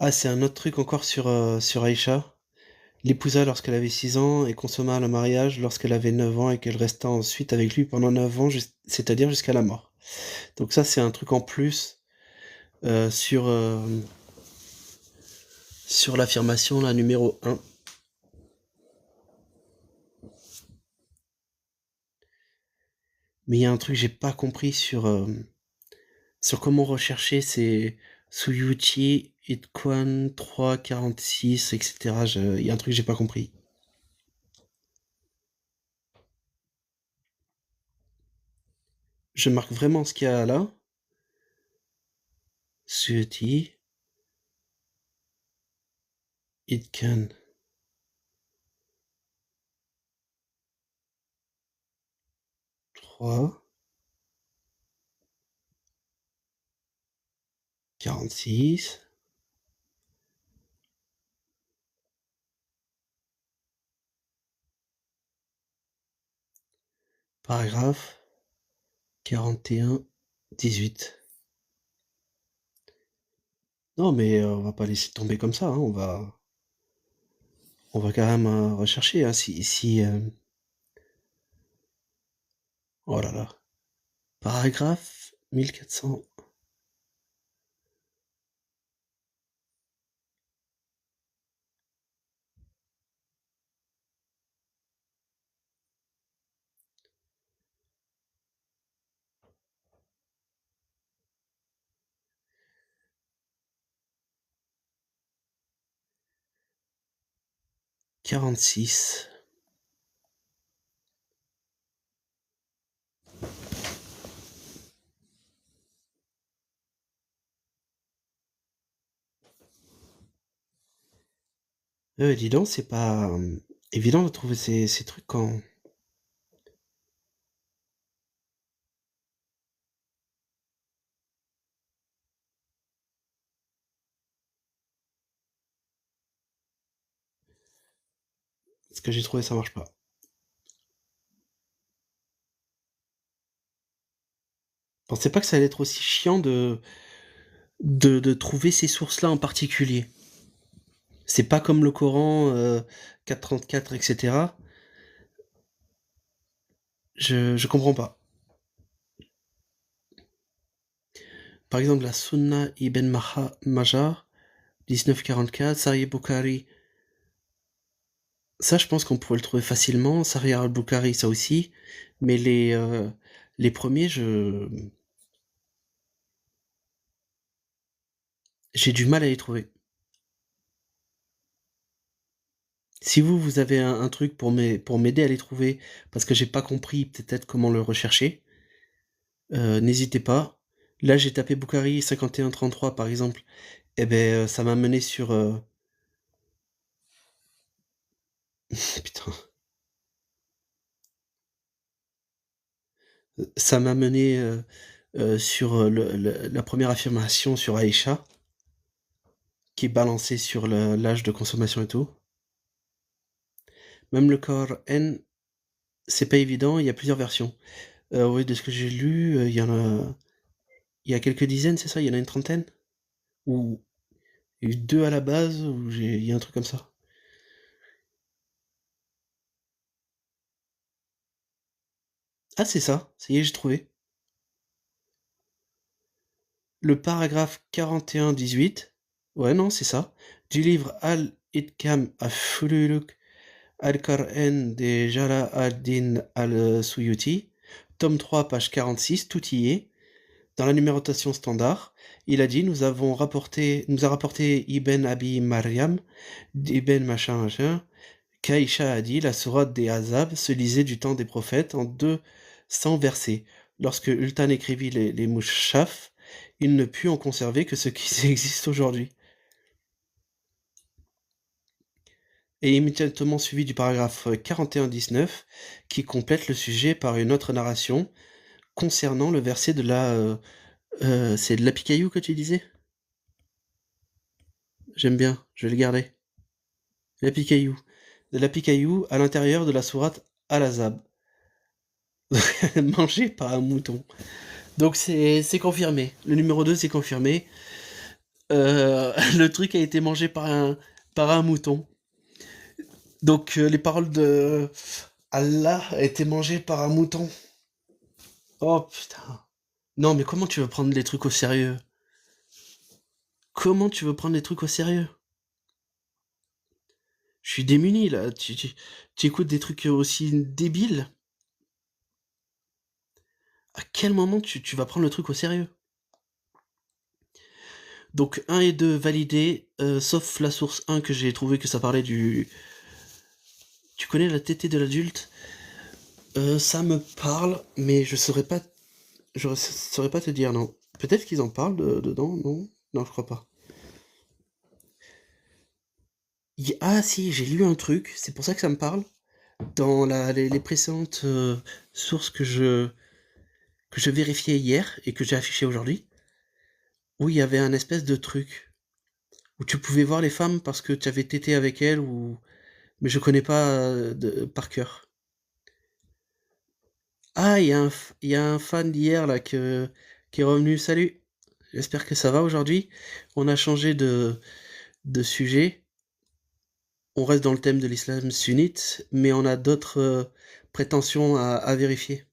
Speaker 1: Ah, c'est un autre truc encore sur Aïcha. L'épousa lorsqu'elle avait 6 ans et consomma le mariage lorsqu'elle avait 9 ans et qu'elle resta ensuite avec lui pendant 9 ans, c'est-à-dire jusqu'à la mort. Donc ça, c'est un truc en plus euh, sur, euh, sur l'affirmation, la numéro 1. Mais il y a un truc que j'ai pas compris sur comment rechercher, c'est Suyuchi, Itquan 346, etc. Il y a un truc que j'ai pas compris. Je marque vraiment ce qu'il y a là. Suyuchi, Itquan 3, 46, paragraphe 41, 18. Non, mais on va pas laisser tomber comme ça, hein, on va quand même rechercher, hein, oh là là. Paragraphe 1400. 46. Dis donc, c'est pas évident de trouver ces trucs quand. Ce que j'ai trouvé, ça marche pas. Je pensais pas que ça allait être aussi chiant de trouver ces sources-là en particulier. C'est pas comme le Coran 434, etc. Je comprends pas. Par exemple, la Sunna ibn Majah, 1944, Sahih Bukhari. Ça, je pense qu'on pourrait le trouver facilement. Sahih al-Bukhari, ça aussi. Mais les premiers, j'ai du mal à les trouver. Si vous avez un truc pour m'aider à les trouver, parce que j'ai pas compris peut-être comment le rechercher, n'hésitez pas. Là, j'ai tapé Bukhari 5133 par exemple. Eh ben, ça m'a mené sur. Putain. Ça m'a mené sur la première affirmation sur Aïcha, qui est balancée sur l'âge de consommation et tout. Même le corps N, c'est pas évident, il y a plusieurs versions. Oui, de ce que j'ai lu, il y a quelques dizaines, c'est ça? Il y en a une trentaine? Ou il y a eu deux à la base, ou il y a un truc comme ça. Ah, c'est ça, ça y est, j'ai trouvé. Le paragraphe 41-18, ouais, non, c'est ça, du livre Al-Idkam à Fululuk Al-Qara'an de Jala ad-Din al-Suyuti, tome 3, page 46, tout y est. Dans la numérotation standard, il a dit, nous a rapporté Ibn Abi Maryam, Ibn machin machin, qu'Aïcha a dit, la sourate des Ahzab se lisait du temps des prophètes en 200 versets. Lorsque Ultan écrivit les Mouchaf, il ne put en conserver que ce qui existe aujourd'hui. Et immédiatement suivi du paragraphe 41-19, qui complète le sujet par une autre narration concernant le verset de la... c'est de l'Apicaillou que tu disais? J'aime bien, je vais le garder. L'Apicaillou. De l'Apicaillou à l'intérieur de la sourate Al-Ahzab. Mangé par un mouton. Donc c'est confirmé. Le numéro 2, c'est confirmé. Le truc a été mangé par un mouton. Donc les paroles de Allah a été mangé par un mouton. Oh putain. Non mais comment tu veux prendre les trucs au sérieux? Comment tu veux prendre les trucs au sérieux? Je suis démuni là. Tu écoutes des trucs aussi débiles? À quel moment tu vas prendre le truc au sérieux? Donc 1 et 2 validés, sauf la source 1 que j'ai trouvé que ça parlait du... Tu connais la tétée de l'adulte? Ça me parle, mais je saurais pas te dire, non. Peut-être qu'ils en parlent dedans, non? Non, je crois pas. Ah si, j'ai lu un truc, c'est pour ça que ça me parle. Dans les précédentes sources que je vérifiais hier et que j'ai affichées aujourd'hui, où il y avait un espèce de truc, où tu pouvais voir les femmes parce que tu avais tété avec elles, ou... mais je connais pas par cœur. Ah, il y a un fan d'hier là qui est revenu. Salut, j'espère que ça va aujourd'hui. On a changé de sujet. On reste dans le thème de l'islam sunnite, mais on a d'autres prétentions à vérifier.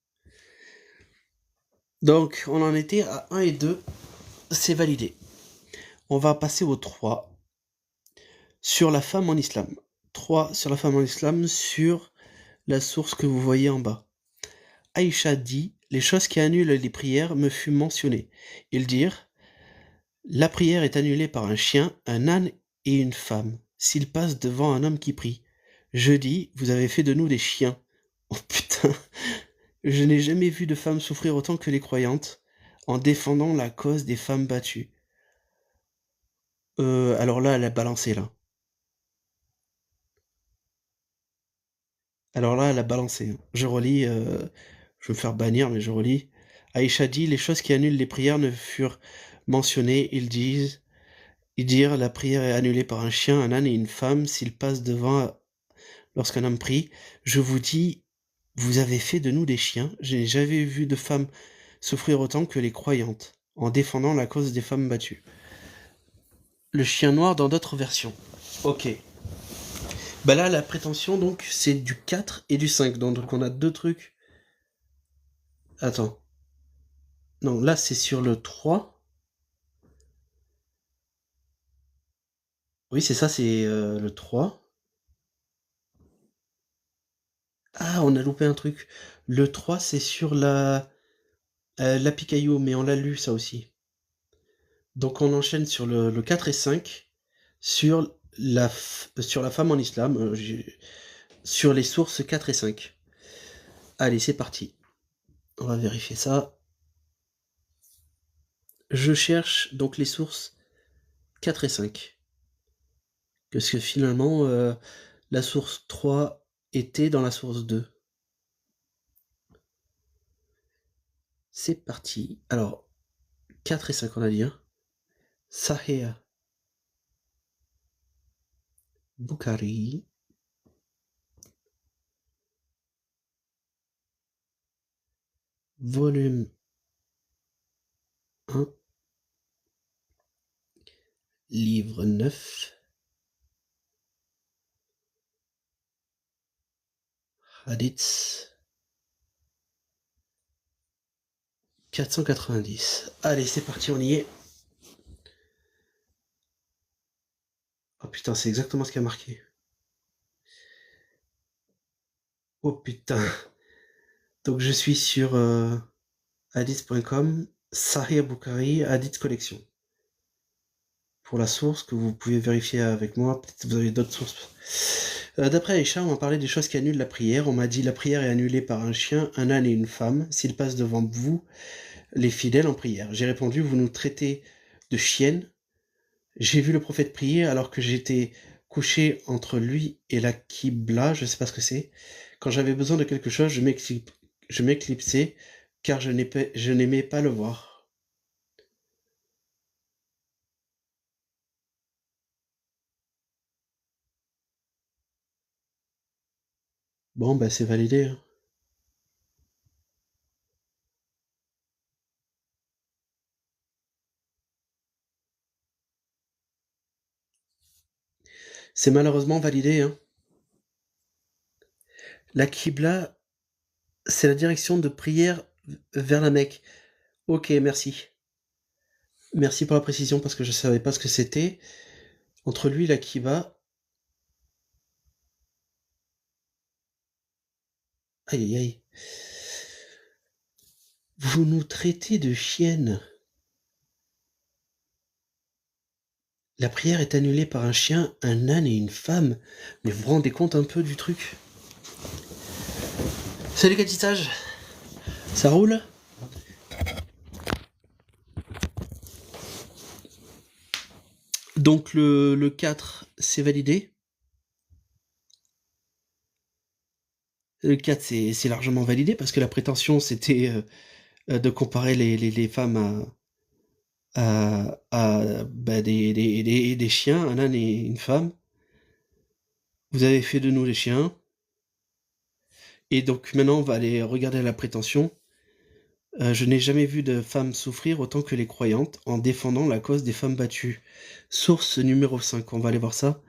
Speaker 1: Donc, on en était à 1 et 2, c'est validé. On va passer au 3, sur la femme en islam. 3 sur la femme en islam, sur la source que vous voyez en bas. Aïcha dit, les choses qui annulent les prières me furent mentionnées. Ils dirent, la prière est annulée par un chien, un âne et une femme, s'ils passent devant un homme qui prie. Je dis, vous avez fait de nous des chiens. Oh putain, je n'ai jamais vu de femme souffrir autant que les croyantes, en défendant la cause des femmes battues. Alors là, elle a balancé, là. Alors là, elle a balancé, hein. Je relis, je vais me faire bannir, mais je relis. Aïcha dit, les choses qui annulent les prières ne furent mentionnées, ils dirent, la prière est annulée par un chien, un âne et une femme, s'ils passent devant lorsqu'un homme prie. Je vous dis, vous avez fait de nous des chiens, je n'ai jamais vu de femme souffrir autant que les croyantes, en défendant la cause des femmes battues. Le chien noir dans d'autres versions. Ok. Bah là, la prétention, donc, c'est du 4 et du 5. Donc on a deux trucs. Attends. Non, là, c'est sur le 3. Oui, c'est ça, c'est le 3. Ah, on a loupé un truc. Le 3, c'est sur la Picaillou, mais on l'a lu, ça aussi. Donc on enchaîne sur le 4 et 5, sur sur la femme en islam, sur les sources 4 et 5. Allez, c'est parti. On va vérifier ça. Je cherche donc les sources 4 et 5. Parce que finalement, la source 3 était dans la source 2. C'est parti. Alors, 4 et 5, on a dit, hein. Sahih Bukhari. Volume 1. Livre 9. Hadith 490. Allez, c'est parti, on y est. Oh putain, c'est exactement ce qui a marqué. Oh putain. Donc je suis sur hadith.com, Sahih Bukhari, Hadith Collection. Pour la source que vous pouvez vérifier avec moi, peut-être que vous avez d'autres sources. D'après Aïcha, on m'a parlé des choses qui annulent la prière. On m'a dit la prière est annulée par un chien, un âne et une femme s'ils passent devant vous, les fidèles en prière. J'ai répondu, vous nous traitez de chiennes. J'ai vu le prophète prier alors que j'étais couché entre lui et la Qibla, je sais pas ce que c'est. Quand j'avais besoin de quelque chose, je m'éclipsais car je n'aimais pas le voir. Bon, bah c'est validé, hein. C'est malheureusement validé, hein. La Qibla, c'est la direction de prière vers la Mecque. Ok, merci. Merci pour la précision parce que je savais pas ce que c'était. Entre lui et la Qibla. Aïe aïe aïe. Vous nous traitez de chiennes. La prière est annulée par un chien, un âne et une femme. Mais vous vous rendez compte un peu du truc? Salut Catissage. Ça roule? Donc le 4, c'est validé. Le 4, c'est largement validé parce que la prétention, c'était de comparer les femmes bah, des chiens, un âne et une femme. Vous avez fait de nous les chiens. Et donc maintenant, on va aller regarder la prétention. Je n'ai jamais vu de femme souffrir autant que les croyantes en défendant la cause des femmes battues. Source numéro 5, on va aller voir ça.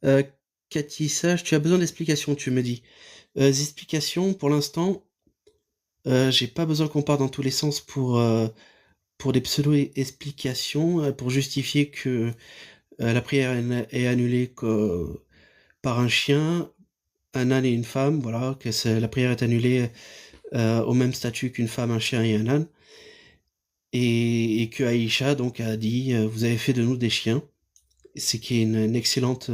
Speaker 1: Euh, Cathy Sage, tu as besoin d'explications, tu me dis. Des explications, pour l'instant, j'ai pas besoin qu'on parte dans tous les sens pour des pseudo-explications, pour justifier que la prière est annulée par un chien, un âne et une femme, voilà, que la prière est annulée au même statut qu'une femme, un chien et un âne. Et que Aïcha donc a dit vous avez fait de nous des chiens, c'est qui est une excellente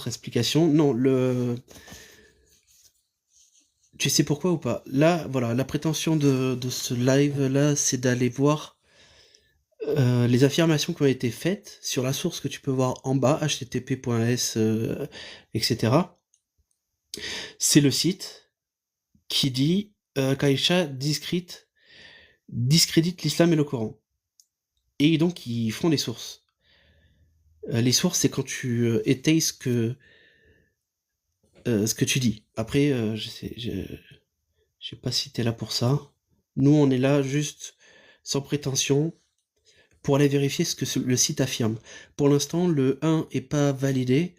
Speaker 1: explication. Non, tu sais pourquoi ou pas? Là, voilà, la prétention de ce live là, c'est d'aller voir les affirmations qui ont été faites sur la source que tu peux voir en bas, http.s, etc. C'est le site qui dit qu'Aïcha discrédite l'islam et le Coran. Et donc ils font des sources. Les sources, c'est quand tu étayes ce que tu dis. Après, je sais pas si t'es là pour ça. Nous, on est là juste sans prétention pour aller vérifier ce que le site affirme. Pour l'instant, le 1 est pas validé.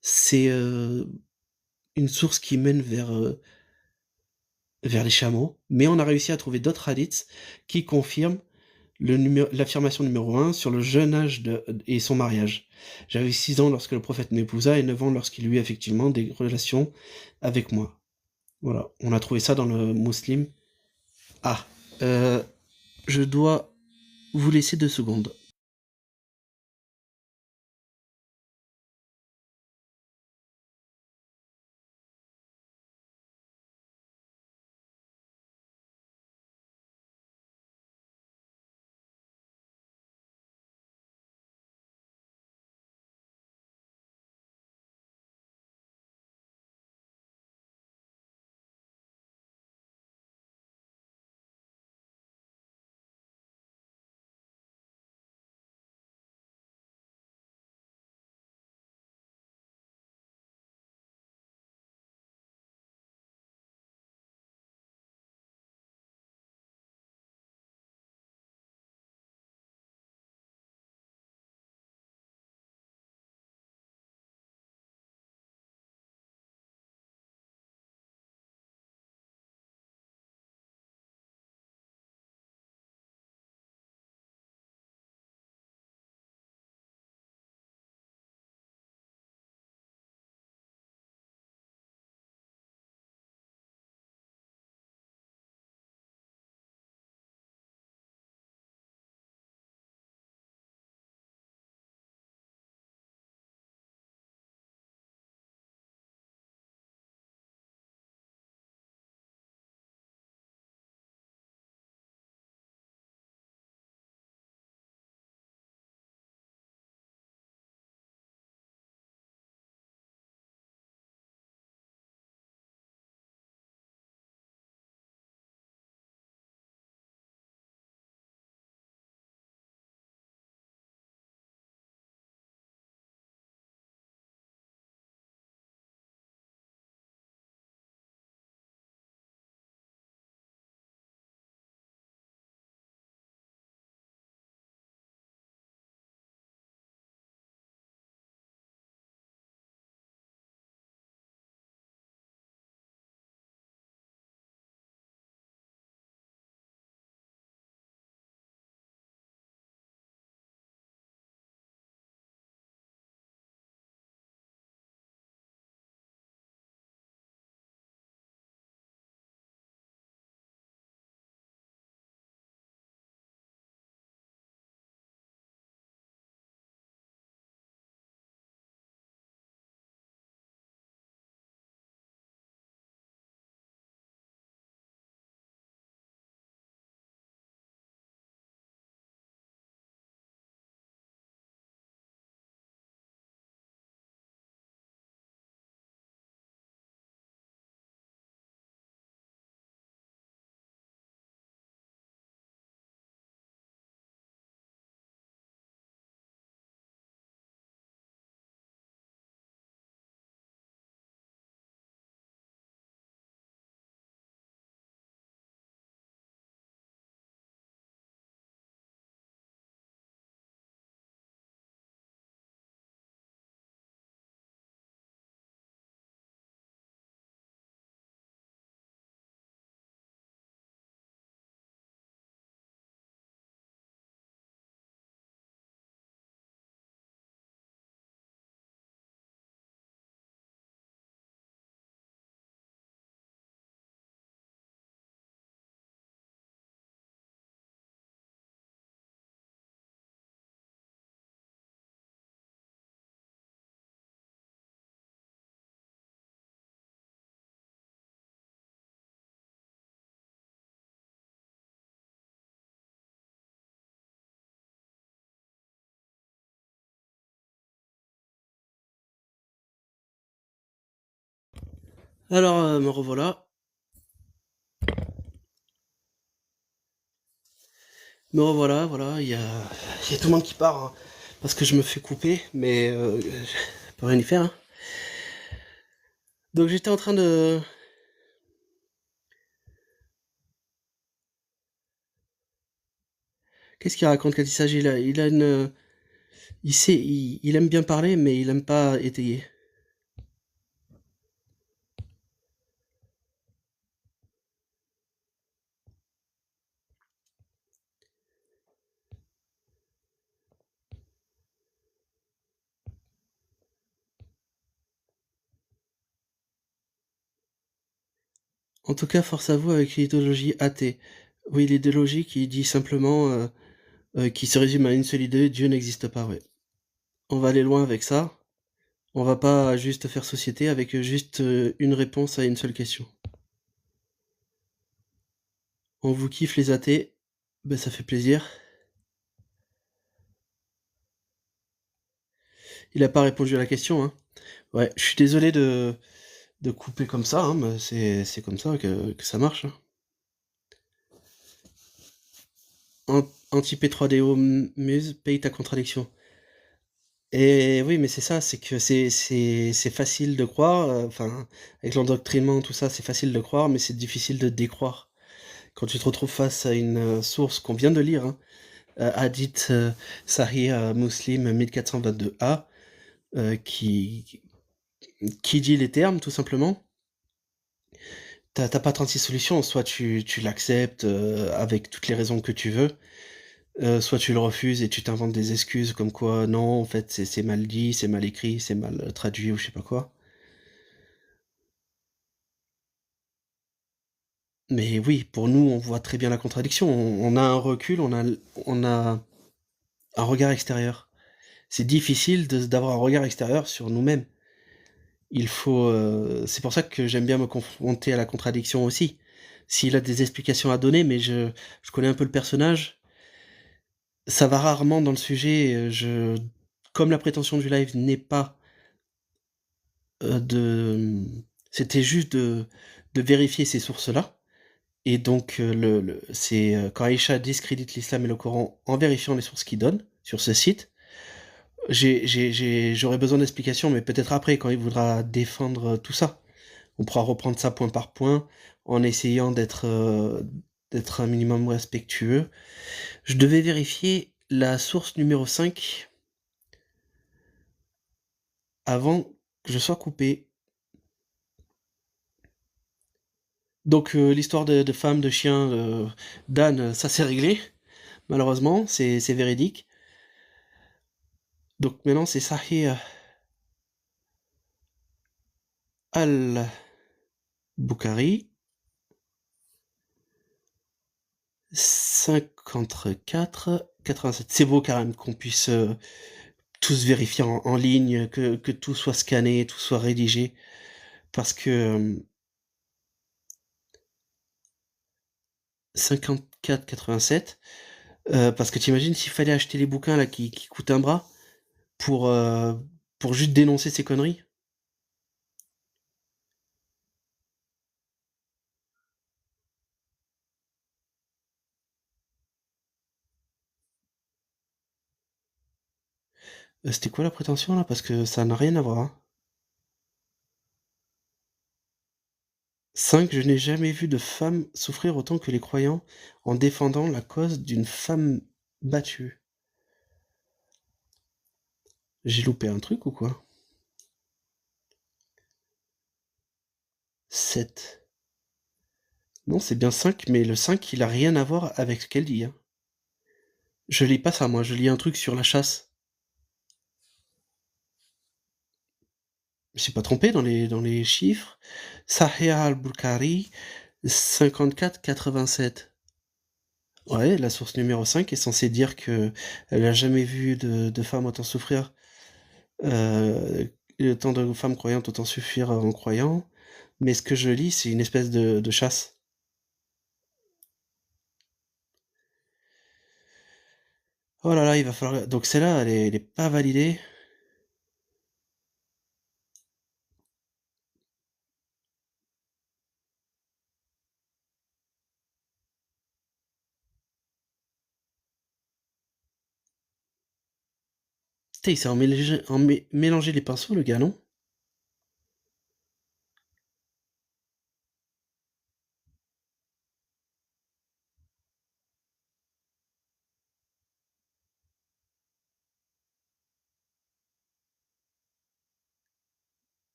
Speaker 1: C'est une source qui mène vers les chameaux. Mais on a réussi à trouver d'autres hadiths qui confirment l'affirmation numéro 1 sur le jeune âge et son mariage. J'avais 6 ans lorsque le prophète m'épousa et 9 ans lorsqu'il eut effectivement des relations avec moi. Voilà, on a trouvé ça dans le Muslim. Ah, euh, je dois vous laisser 2 secondes. Alors, me revoilà. Me revoilà, voilà, il y a tout le monde qui part, hein, parce que je me fais couper, mais je peux rien y faire, hein. Donc j'étais en train de... Qu'est-ce qu'il raconte quand il s'agit là? Il a une... Il sait, il aime bien parler, mais il aime pas étayer. En tout cas, force à vous avec l'idéologie athée. Oui, l'idéologie qui dit simplement, qui se résume à une seule idée, Dieu n'existe pas, ouais. On va aller loin avec ça. On va pas juste faire société avec juste une réponse à une seule question. On vous kiffe les athées, ben ça fait plaisir. Il a pas répondu à la question, hein. Ouais, je suis désolé de couper comme ça, hein, mais c'est comme ça que ça marche, hein. Anti-P3DO Muse, paye ta contradiction. Et oui, mais c'est ça, c'est que c'est facile de croire, enfin, avec l'endoctrinement, tout ça, c'est facile de croire, mais c'est difficile de décroire. Quand tu te retrouves face à une source qu'on vient de lire, hein, Hadith Sahih Muslim 1422a, euh, qui, qui dit les termes, tout simplement, t'as pas 36 solutions, soit tu l'acceptes avec toutes les raisons que tu veux, soit tu le refuses et tu t'inventes des excuses comme quoi non, en fait c'est mal dit, c'est mal écrit, c'est mal traduit ou je sais pas quoi. Mais oui, pour nous, on voit très bien la contradiction. On a un recul, on a un regard extérieur. C'est difficile d'avoir un regard extérieur sur nous-mêmes. Il faut, c'est pour ça que j'aime bien me confronter à la contradiction aussi. S'il a des explications à donner, mais je connais un peu le personnage, ça va rarement dans le sujet. Comme la prétention du live n'est pas de, c'était juste de vérifier ces sources-là. Et donc, c'est quand Aïcha discrédite l'islam et le Coran en vérifiant les sources qu'il donne sur ce site. J'aurais besoin d'explications, mais peut-être après, quand il voudra défendre tout ça. On pourra reprendre ça point par point en essayant d'être un minimum respectueux. Je devais vérifier la source numéro 5 avant que je sois coupé. Donc l'histoire de femmes, de chiens, d'ânes, ça c'est réglé. Malheureusement, c'est véridique. Donc maintenant c'est Sahih al-Bukhari 54-87. C'est beau quand même qu'on puisse tous vérifier en ligne, que tout soit scanné, tout soit rédigé. Parce que 54-87, parce que t'imagines s'il fallait acheter les bouquins là qui coûtent un bras pour, euh, pour juste dénoncer ces conneries. C'était quoi la prétention là? Parce que ça n'a rien à voir, hein. 5. Je n'ai jamais vu de femme souffrir autant que les croyants en défendant la cause d'une femme battue. J'ai loupé un truc ou quoi? 7. Non, c'est bien 5, mais le 5, il a rien à voir avec ce qu'elle dit, hein. Je lis pas ça, moi, je lis un truc sur la chasse. Je me suis pas trompé dans les chiffres. Sahih al-Bukhari, 54-87. Ouais, la source numéro 5 est censée dire que elle a jamais vu de femme autant souffrir, euh, et autant de femmes croyantes autant suffire en croyant. Mais ce que je lis, c'est une espèce de chasse. Oh là là, il va falloir. Donc celle-là, elle est pas validée. Putain, il s'est mélangé les pinceaux, le gars, non?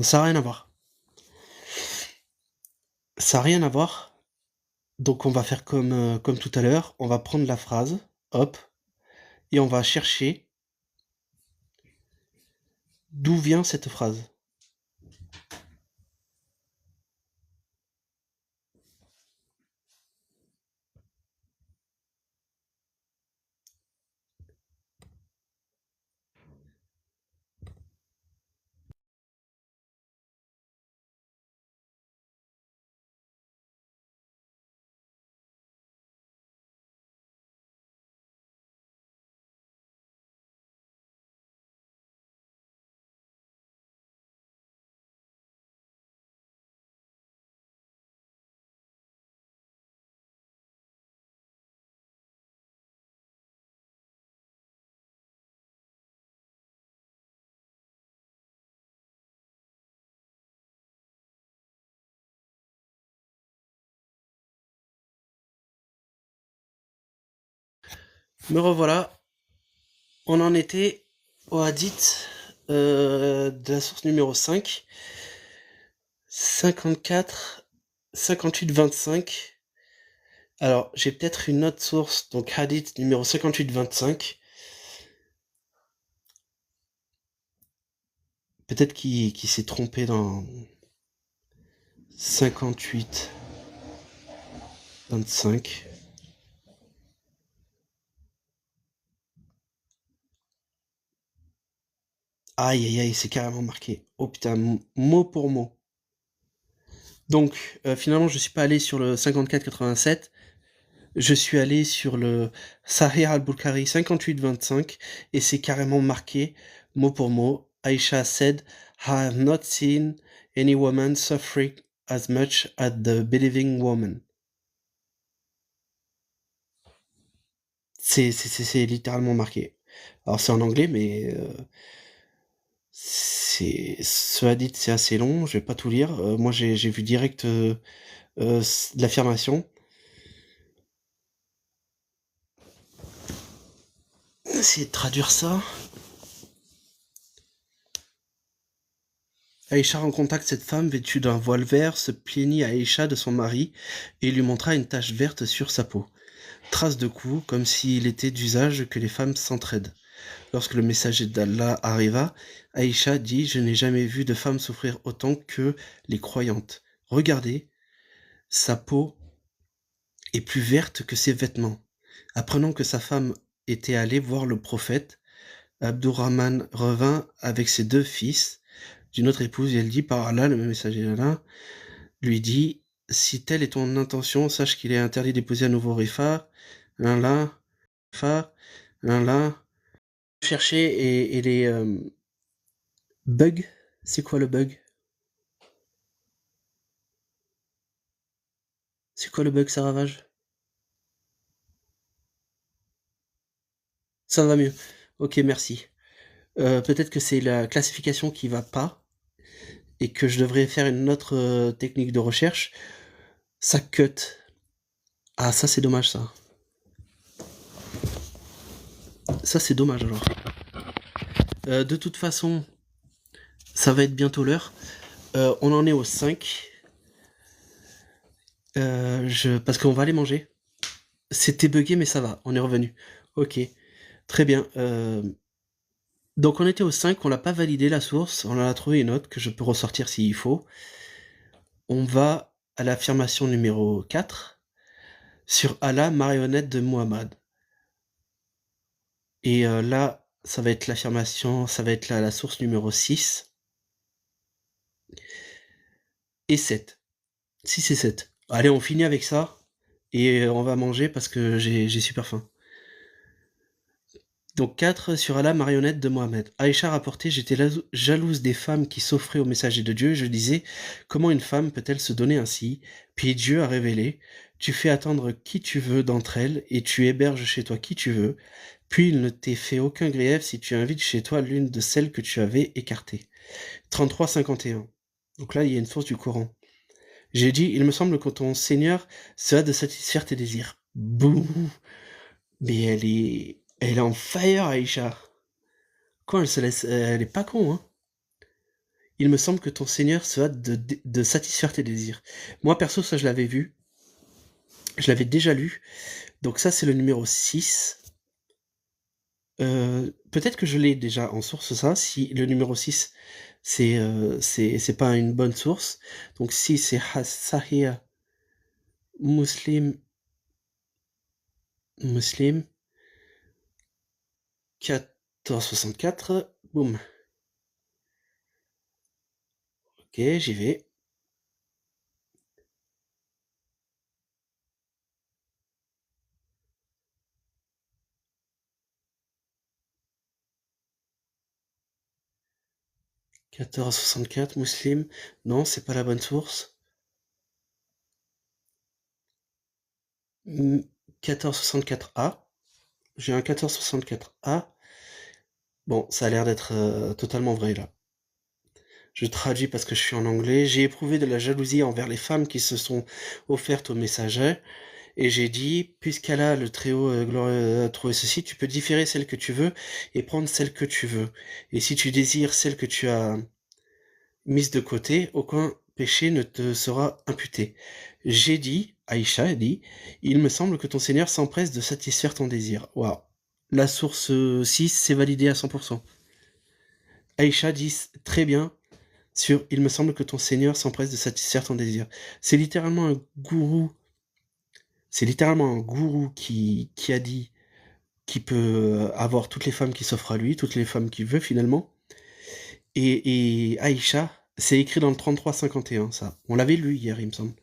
Speaker 1: Ça n'a rien à voir. Ça n'a rien à voir. Donc on va faire comme tout à l'heure. On va prendre la phrase, hop, et on va chercher d'où vient cette phrase. Me revoilà. On en était au hadith de la source numéro 5. 54, 58, 25. Alors, j'ai peut-être une autre source, donc hadith numéro 58, 25. Peut-être qu'il s'est trompé dans 58, 25. Aïe, aïe, aïe, c'est carrément marqué. Oh putain, mot pour mot. Donc, finalement, je suis pas allé sur le 54-87. Je suis allé sur le Sahih al-Bukhari 58-25 et c'est carrément marqué, mot pour mot. Aisha said, I have not seen any woman suffering as much as the believing woman. C'est littéralement marqué. Alors c'est en anglais, mais ce hadith c'est assez long. Je vais pas tout lire. Moi j'ai vu direct l'affirmation. Essayer de traduire ça. Aïcha rencontra cette femme vêtue d'un voile vert, se plaignit à Aïcha de son mari et lui montra une tache verte sur sa peau. Trace de coups, comme s'il était d'usage que les femmes s'entraident. Lorsque le messager d'Allah arriva, Aïcha dit « Je n'ai jamais vu de femme souffrir autant que les croyantes. Regardez, sa peau est plus verte que ses vêtements. » Apprenant que sa femme était allée voir le prophète, Abdurrahman revint avec ses 2 fils d'une autre épouse et elle dit par Allah, le messager d'Allah lui dit si telle est ton intention, sache qu'il est interdit d'épouser à nouveau Rifa, l'un là, chercher et les bugs. C'est quoi le bug? C'est quoi le bug, ça ravage? Ça va mieux. Ok, merci. Peut-être que c'est la classification qui va pas et que je devrais faire une autre technique de recherche. Ça cut. Ah, ça c'est dommage ça. Ça c'est dommage alors. De toute façon, ça va être bientôt l'heure. On en est au 5. Parce qu'on va aller manger. C'était bugué, mais ça va, on est revenu. Ok, très bien. Donc on était au 5, on l'a pas validé la source, on en a trouvé une autre que je peux ressortir s'il faut. On va à l'affirmation numéro 4, sur Allah, marionnette de Muhammad. Et là, ça va être l'affirmation, ça va être la source numéro 6 et 7. 6 et 7. Allez, on finit avec ça et on va manger parce que j'ai super faim. Donc 4 sur Allah, marionnette de Mohammed. Aïcha rapportait, j'étais jalouse des femmes qui s'offraient au messager de Dieu, et je disais, comment une femme peut-elle se donner ainsi? Puis Dieu a révélé, tu fais attendre qui tu veux d'entre elles, et tu héberges chez toi qui tu veux, puis il ne t'est fait aucun grief si tu invites chez toi l'une de celles que tu avais écartées. 33-51. Donc là, il y a une source du Coran. J'ai dit, il me semble que ton Seigneur se hâte de satisfaire tes désirs. Bouh! Mais elle est en fire, Aïcha. Quand elle se laisse, elle est pas con, hein. Il me semble que ton Seigneur se hâte de satisfaire tes désirs. Moi, perso, ça, je l'avais vu. Je l'avais déjà lu. Donc ça, c'est le numéro 6. Peut-être que je l'ai déjà en source, ça. Si le numéro 6, c'est pas une bonne source. Donc si c'est Sahih Muslim, 1464, boum. Ok, j'y vais. 1464, Muslim. Non, c'est pas la bonne source. 1464A. J'ai un 1464A. Bon, ça a l'air d'être totalement vrai là. Je traduis parce que je suis en anglais. J'ai éprouvé de la jalousie envers les femmes qui se sont offertes au messager. Et j'ai dit, puisqu'Allah, le Très-Haut glorieux, a trouvé ceci, tu peux différer celle que tu veux et prendre celle que tu veux. Et si tu désires celle que tu as mise de côté, aucun péché ne te sera imputé. J'ai dit, Aïcha a dit, il me semble que ton Seigneur s'empresse de satisfaire ton désir. Waouh. La source 6, c'est validé à 100%. Aïcha dit très bien sur il me semble que ton Seigneur s'empresse de satisfaire ton désir. C'est littéralement un gourou. C'est littéralement un gourou qui a dit qu'il peut avoir toutes les femmes qui s'offrent à lui, toutes les femmes qu'il veut finalement. Et Aïcha, c'est écrit dans le 33-51, ça. On l'avait lu hier, il me semble.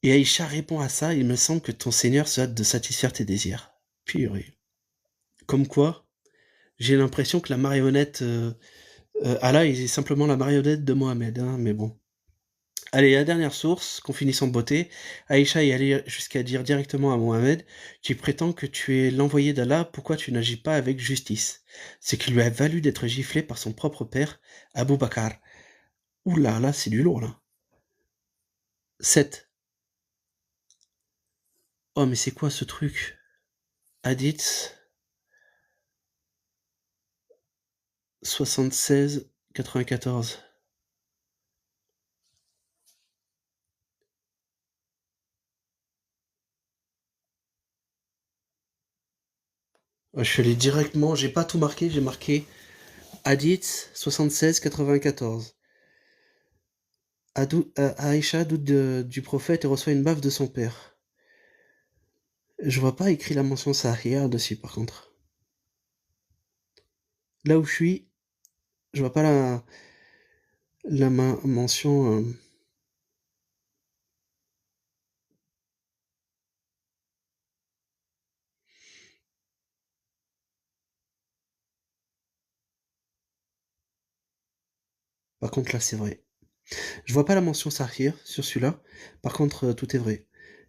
Speaker 1: Et Aïcha répond à ça, il me semble que ton Seigneur se hâte de satisfaire tes désirs. Purée. Comme quoi, j'ai l'impression que la marionnette... Allah est simplement la marionnette de Mohamed, hein, mais bon. Allez, la dernière source, qu'on finisse en beauté. Aïcha est allée jusqu'à dire directement à Mohamed, tu prétends que tu es l'envoyé d'Allah, pourquoi tu n'agis pas avec justice? Ce qui lui a valu d'être giflé par son propre père, Abu Bakr. Oula, là, c'est du lourd, là. 7. Oh, mais c'est quoi ce truc? Hadith 76-94. Je suis allé directement, j'ai pas tout marqué, j'ai marqué Hadith 76-94. Aïcha doute du prophète et reçoit une baffe de son père. Je vois pas écrit la mention Sahih dessus par contre. Là où je suis, je vois pas la mention. Par contre là c'est vrai. Je vois pas la mention Sahih sur celui-là. Par contre tout est vrai.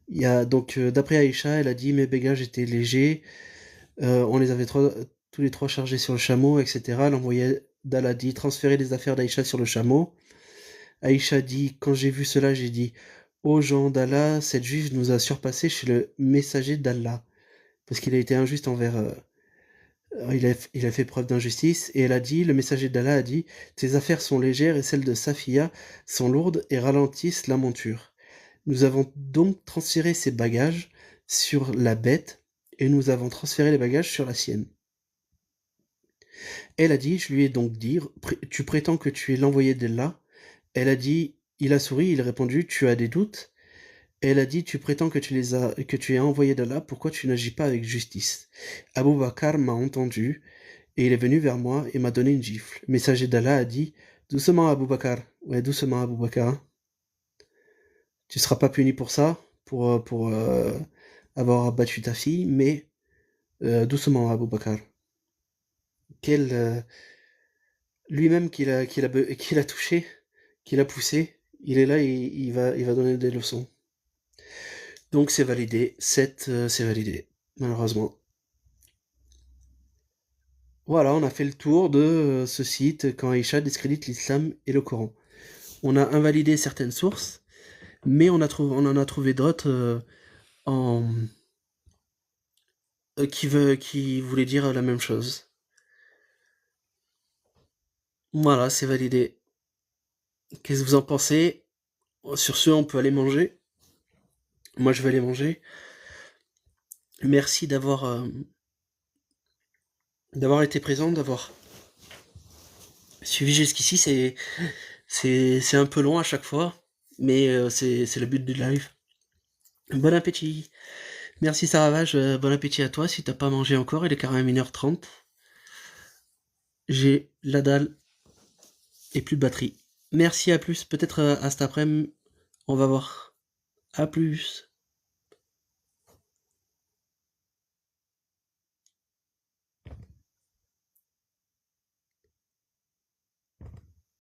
Speaker 1: Il y a donc d'après Aïcha, elle a dit mes bagages étaient légers, on les avait tous les trois chargés sur le chameau, etc. L'envoyé d'Allah dit transférer les affaires d'Aïcha sur le chameau. Aïcha dit quand j'ai vu cela, j'ai dit ô gens d'Allah, cette juive nous a surpassé chez le messager d'Allah. Parce qu'il a été injuste envers. Il a fait preuve d'injustice, et elle a dit, le messager d'Allah a dit, tes affaires sont légères et celles de Safiya sont lourdes et ralentissent la monture. Nous avons donc transféré ses bagages sur la bête, et nous avons transféré les bagages sur la sienne. Elle a dit, je lui ai donc dit, tu prétends que tu es l'envoyé d'Allah? Elle a dit, il a souri, il a répondu, tu as des doutes? Elle a dit, tu prétends que tu es envoyé d'Allah, pourquoi tu n'agis pas avec justice? Abu Bakr m'a entendu, et il est venu vers moi et m'a donné une gifle. Le messager d'Allah a dit, doucement Abu Bakr, ouais doucement Abu Bakr, tu seras pas puni pour ça, pour avoir battu ta fille, mais doucement Abu Bakr. Quel, lui-même qu'il a touché, qu'il a poussé, il est là et il va donner des leçons. Donc c'est validé, 7, c'est validé, malheureusement. Voilà, on a fait le tour de ce site quand Aïcha discrédite l'islam et le Coran. On a invalidé certaines sources, mais on en a trouvé d'autres en... qui voulaient dire la même chose. Voilà, c'est validé. Qu'est-ce que vous en pensez? Sur ce, on peut aller manger. Moi, je vais aller manger. Merci d'avoir été présent, d'avoir suivi jusqu'ici. C'est un peu long à chaque fois, mais c'est le but du live. Bon appétit. Merci Saravage, bon appétit à toi si t'as pas mangé encore, il est quand même 1h30. J'ai la dalle et plus de batterie. Merci, à plus, peut-être à cet après-midi, on va voir. À plus.